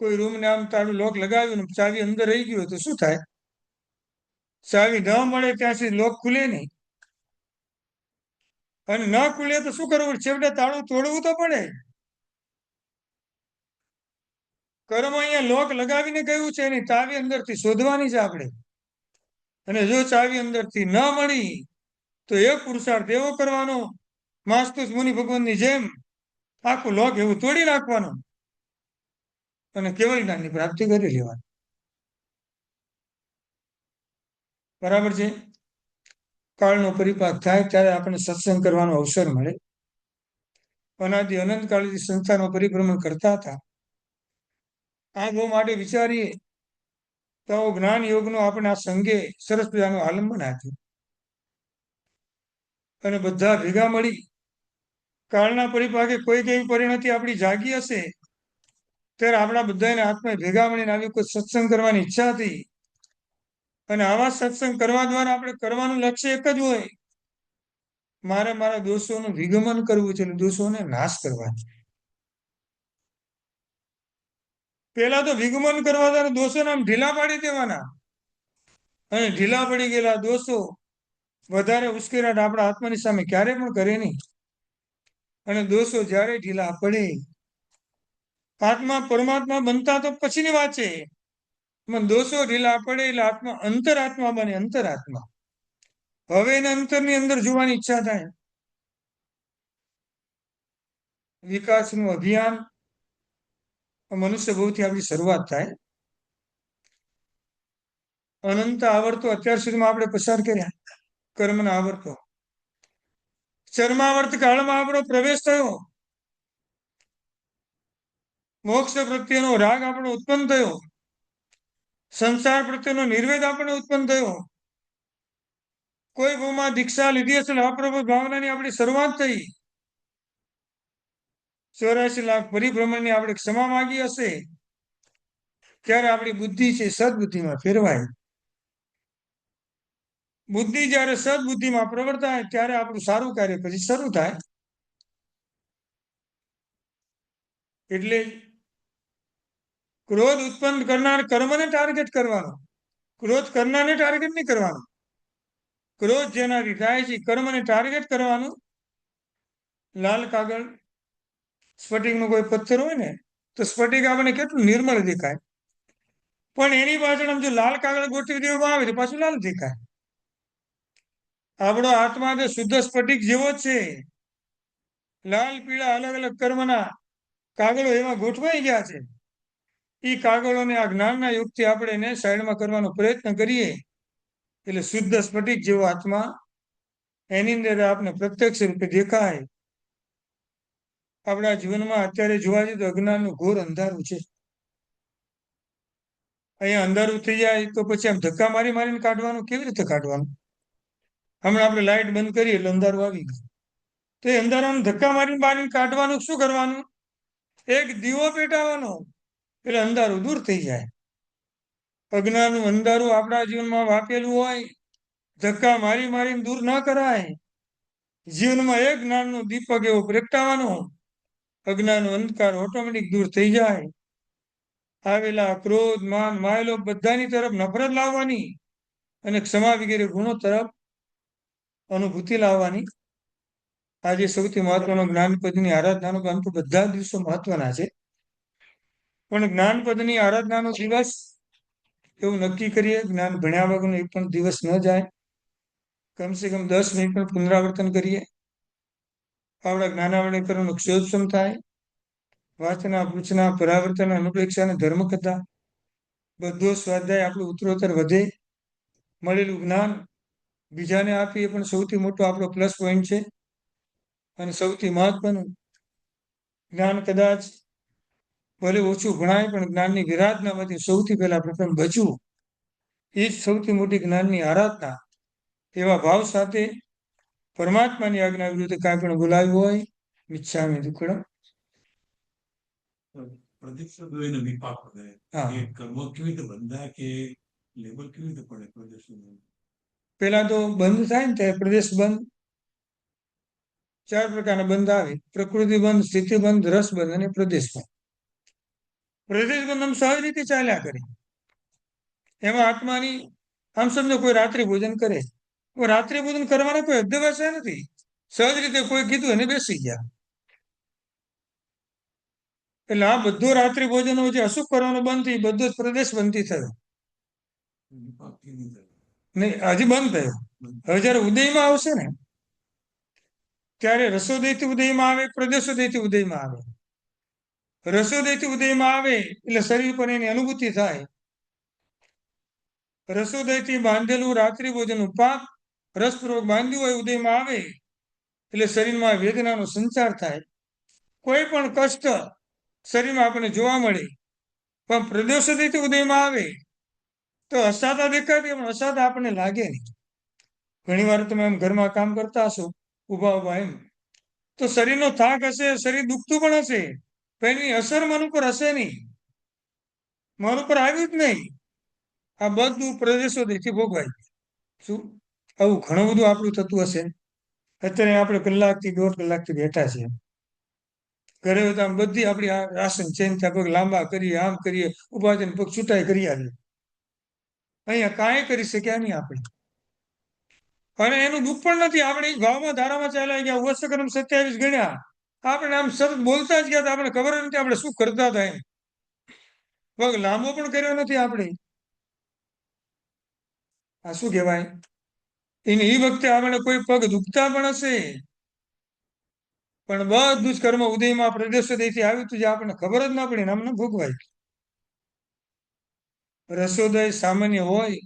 કોઈ રૂમને આમ તાળું લોક લગાવ્યું ને ચાવી અંદર રહી ગયું તો શું થાય? ચાવી ન મળે ત્યાં સુધી લોક ખુલે નહીં, અને ન ખુલે તો શું કરવું? છેવટે તાળું તોડવું તો પડે. કર્મ અહીંયા લોક લગાવીને ગયું છે, એની ચાવી અંદરથી શોધવાની છે આપણે. અને જો ચાવી અંદરથી ન મળી તો એક પુરુષાર્થ એવો કરવાનો, માસ્તુસ મુનિ ભગવાનની જેમ આખું લોક એવું તોડી નાખવાનું અને કેવળ જ્ઞાનની પ્રાપ્તિ કરી લેવાની. બરાબર છે? કાળનો પરિપાક થાય ત્યારે આપણે સત્સંગ કરવાનો અવસર મળે. અનાદિ અનંત કાળથી સંસ્થાનો પરિભ્રમણ કરતા હતા. આ બહુ માટે વિચારીએ તો જ્ઞાન યોગનો આપણે આ સંઘે સરસ મજાનું આલંબન આપ્યું, અને બધા ભેગા મળી કાળના પરિપાકે કોઈક એવી પરિણતિ આપણી જાગી હશે, ત્યારે આપણા બધાને આત્મા ભેગા મળીને આવી કોઈ સત્સંગ કરવાની ઈચ્છા હતી. અને આવા સત્સંગ કરવા દ્વારા આપણે કરવાનું લક્ષ્ય એક જ હોય, મારે મારા દોષોનું વિગમન કરવું છે, દોષોને નાશ કરવા છે. પેલા તો વિગમન કરવા દ્વારા દોષોને આમ ઢીલા પાડી દેવાના, અને ઢીલા પડી ગયેલા દોષો વધારે ઉશ્કેરાટ આપણા આત્માની સામે ક્યારે પણ કરે નહીં. અને દોષો જ્યારે ઢીલા પડે, આત્મા પરમાત્મા બનતા તો પછીની વાત છે, પણ દોષો ઢીલા પડે એટલે આત્મા અંતરાત્મા બને. અંતરાત્મા હવે એને અંતરની અંદર જોવાની ઈચ્છા થાય. વિકાસનું અભિયાન મનુષ્ય બહુથી આપણી શરૂઆત થાય. અનંત આવર્તો અત્યાર સુધીમાં આપણે પસાર કર્યા, કર્મના આવર્તો. ચર્માવર્ત કાળમાં આપણો પ્રવેશ થયો, મોક્ષ પ્રત્યેનો રાગ આપણો ઉત્પન્ન થયો, સંસાર પ્રત્યેનો નિર્વેદ આપણને ઉત્પન્ન થયો. કોઈ ભાવમાં દીક્ષા લીધી હશે, અપ્રભુ ભાવનાની આપણી શરૂઆત થઈ, 84 લાખ પરિભ્રમણની આપણે ક્ષમા માંગી હશે, ત્યારે આપણી બુદ્ધિ છે સદબુદ્ધિમાં ફેરવાય. બુદ્ધિ જ્યારે સદબુદ્ધિમાં પ્રવર્તાય ત્યારે આપણું સારું કાર્ય પછી શરૂ થાય. એટલે ક્રોધ ઉત્પન્ન કરનાર કર્મને ટાર્ગેટ કરવાનો, ક્રોધ કરનારને ટાર્ગેટ નહીં કરવાનો. ક્રોધ જેનાથી થાય છે કર્મને ટાર્ગેટ કરવાનું. લાલ કાગળ, સ્ફટિકનો કોઈ પથ્થર હોય ને તો સ્ફટિક આપણને કેટલું નિર્મળ દેખાય, પણ એની પાછળ આમ જો લાલ કાગળ ગોઠવી દેવામાં આવે તો પાછું લાલ દેખાય. આપણો આત્મા તો શુદ્ધ સ્ફટિક જેવો જ છે. લાલ પીળા અલગ અલગ કર્મના કાગળો એમાં ગોઠવાઈ ગયા છે. એ કાગળોને આ જ્ઞાનના યુગથી આપણે એને સાઈડમાં કરવાનો પ્રયત્ન કરીએ એટલે શુદ્ધ સ્ફટિક જેવો આત્મા એની અંદર આપણે પ્રત્યક્ષ રૂપે દેખાય. આપણા જીવનમાં અત્યારે જોવા જઈએ તો અજ્ઞાનનું ઘોર અંધારું છે. અહીંયા અંધારું થઈ જાય તો પછી આમ ધક્કા મારી મારીને કાઢવાનું, કેવી રીતે કાઢવાનું? હમણાં આપણે લાઇટ બંધ કરીએ એટલે અંધારું આવી ગયું, તો એ અંધારાનું ધક્કા મારીને મારીને કાઢવાનું શું કરવાનું? એક દીવો પેટાવાનો એટલે અંધારું દૂર થઈ જાય. અજ્ઞાનનું અંધારું આપણા જીવનમાં વાપેલું હોય, ધક્કા મારી મારીને દૂર ન કરાય. જીવનમાં એક જ્ઞાનનો દીપક એવો પ્રગટાવાનો, અજ્ઞાનનો અંધકાર ઓટોમેટિક દૂર થઈ જાય. આવેલા ક્રોધ માન માયલો બધાની તરફ નફરત લાવવાની અને ક્ષમા વગેરે ગુણો તરફ અનુભૂતિ લાવવાની. આજે સૌથી મહત્વનો જ્ઞાનપદની આરાધનાનો, આમ તો બધા દિવસો મહત્વના છે, પણ જ્ઞાનપદની આરાધનાનો દિવસ એવું નક્કી કરીએ, જ્ઞાન ભણ્યા વગરનો એક પણ દિવસ ન જાય. કમસે કમ 10 મિનિટ પણ પુનરાવર્તન કરીએ. આપણા જ્ઞાનાવર્ણીકરણનો ક્ષયોત્સમ થાય. વાચના પૂછના પરાવર્તન અનુપેક્ષા અને ધર્મકથા બધો સ્વાધ્યાય આપણું ઉત્તરોત્તર વધે. મળેલું જ્ઞાન બીજાને આપીએ પણ સૌથી મોટો આપણો પ્લસ પોઈન્ટ છે. અને સૌથી મહત્વનું, જ્ઞાન કદાચ ભલે ઓછું ભણાય પણ જ્ઞાનની વિરાધનામાંથી સૌથી પહેલા પ્રથમ બચવું એ જ સૌથી મોટી જ્ઞાનની આરાધના. એવા ભાવ સાથે પરમાત્માની આજ્ઞા વિરુદ્ધ કાંઈ પણ બોલાવ્યું હોય મિચ્છામિ દુક્કડમ. પ્રદીક્ષોનો વિપાક પડે હા. એ કર્મો કેવી રીતે બંધાય કે લેબલ કેવી રીતે પડે પ્રદીક્ષો? પેલા તો બંધ થાય ને ત્યારે પ્રદેશ બંધ, 4 પ્રકારના બંધ આવે: પ્રકૃતિ બંધ, સ્થિતિ બંધ, રસ બંધ અને પ્રદેશ બંધ. પ્રદેશ બંધ આમ સહજ રીતે ચાલ્યા કરે. એમાં આત્માની, આમ સમજો કોઈ રાત્રિ ભોજન કરે, રાત્રિ ભોજન કરવાના કોઈ અધ્યવસાય નથી, સહજ રીતે કોઈ કીધું એને બેસી ગયા. એટલે આ બધું રાત્રિ ભોજન જે અશુભ કરવાનું બંધ થઈ, બધો જ પ્રદેશ બંધથી થયો. વિપાક કેવી રીતે? નહીં, હજી બંધ થયો. હવે જયારે ઉદયમાં આવશે ને ત્યારે રસોદયથી ઉદયમાં આવે, પ્રદેશોદયથી ઉદયમાં આવે. રસોદયથી ઉદયમાં આવે એટલે શરીર પર એની અનુભૂતિ થાય. રસોદયથી બાંધેલું રાત્રિ ભોજનનું પાક રસપૂર્વક બાંધ્યું હોય ઉદયમાં આવે એટલે શરીરમાં વેદનાનો સંચાર થાય. કોઈ પણ કષ્ટ શરીરમાં આપણને જોવા મળે, પણ પ્રદેશોદયથી ઉદયમાં આવે તો અસાધા દેખાતી પણ અસાધા આપણને લાગે નહીં. ઘણી વાર તમે એમ ઘરમાં કામ કરતા હશો ઊભા ઊભા એમ, તો શરીરનો થાક હશે, શરીર દુખતું પણ હશે, પણ એની અસર મન ઉપર હશે નહીં, મન ઉપર આવ્યું જ નહીં. આ બધું પ્રદેશોદયથી ભોગવાય. શું આવું ઘણું બધું આપણું થતું હશે. અત્યારે આપણે કલાકથી 1.5 કલાકથી બેઠા છીએ. ઘરે હોય તો આમ બધી આપણી આસન ચેન્જ થાય, પગ લાંબા કરીએ, આમ કરીએ, ઉભા થઈને પગ છૂટાઈ કરી આવીએ. અહીંયા કાંઈ કરી શક્યા નહીં આપણે. અને એનું દુઃખ પણ નથી, આપણે એ ભાવમાં ધારામાં ચાલ્યા ગયા. વર્ષક્રમ 27 ગણ્યા, આપણે આમ સતત બોલતા જ ગયા હતા, આપણે ખબર જ નથી આપણે શું કરતા હતા એમ. પગ લાંબો પણ કર્યો નથી આપણે. આ શું કહેવાય? એને એ વખતે આપણે કોઈ પગ દુખતા પણ હશે, પણ બધું જ કર્મ ઉદયમાં પ્રદેશોદયથી આવ્યું હતું, જે આપણને ખબર જ ના પડી ને અમને ભોગવાય. રસોદય સામાન્ય હોય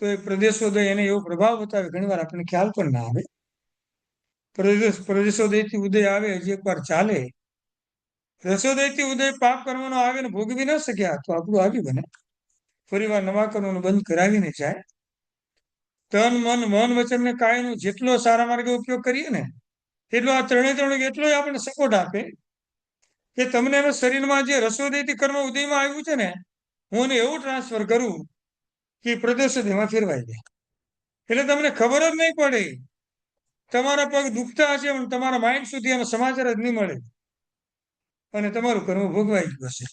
તો એ પ્રદેશોદય એને એવો પ્રભાવ બતાવે, ઘણી વાર આપણને ખ્યાલ પણ ના આવે. પ્રદેશોદયથી ઉદય આવે હજી એકવાર ચાલે. રસોદયથી ઉદય પાપ કરવાનો આવે ને ભોગવી ન શક્યા તો આપણું આવ્યું બને. ફરી વાર નવા કર્મોનું બંધ કરાવીને જાય. તન મન વચન ને કાયનો જેટલો સારા માર્ગે ઉપયોગ કરીએ ને એટલો આ ત્રણે એટલો આપણને સપોર્ટ આપે કે તમને હવે શરીરમાં જે રસોદયથી કર્મ ઉદયમાં આવ્યું છે ને હું એને એવું ટ્રાન્સફર કરું કે પ્રદર્શનીમાં ફેરવાઈ જાય એટલે તમને ખબર જ નહીં પડે તમારા પગ દુખતા હશે પણ તમારા માઇન્ડ સુધી એનો સમાચાર જ નહીં મળે અને તમારું કર્મ ભોગવાઈ ગયું હશે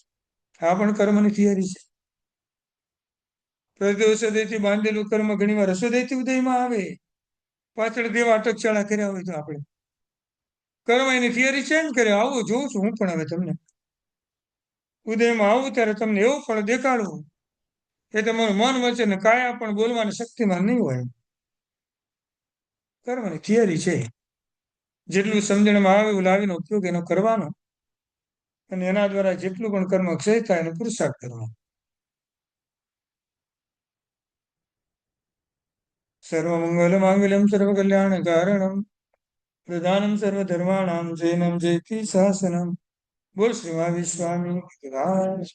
આ પણ કર્મની થિયરી છે પ્રદોષદયથી બાંધેલું કર્મ ઘણીવાર રસોદયથી ઉદયમાં આવે પાછળ દેવા અટકચાળા કર્યા હોય તો આપણે કર્મ એની થિયરી ચેન્જ કરે આવું જોઉં છું હું પણ હવે તમને ઉદયમાં આવું ત્યારે તમને એવું ફળ દેખાડવું એ તમારું મન વચન ને કાયા પણ બોલવાની શક્તિમાં નહીં હોય કર્મની થિયરી છે જેટલું સમજણમાં આવે એવું લાવીને ઉપયોગ એનો કરવાનો અને એના દ્વારા જેટલું પણ કર્મ ક્ષય થાય એનો પુરુષાર્થ કરવાનો સર્વમંગલ માંગલ્યમ સર્વ કલ્યાણ કારણમ પ્રધાનમ સર્વ ધર્માણામ જૈનમ જયતિ શાસનમ બોલ શ્રી મહાવીર સ્વામી મહારાજ.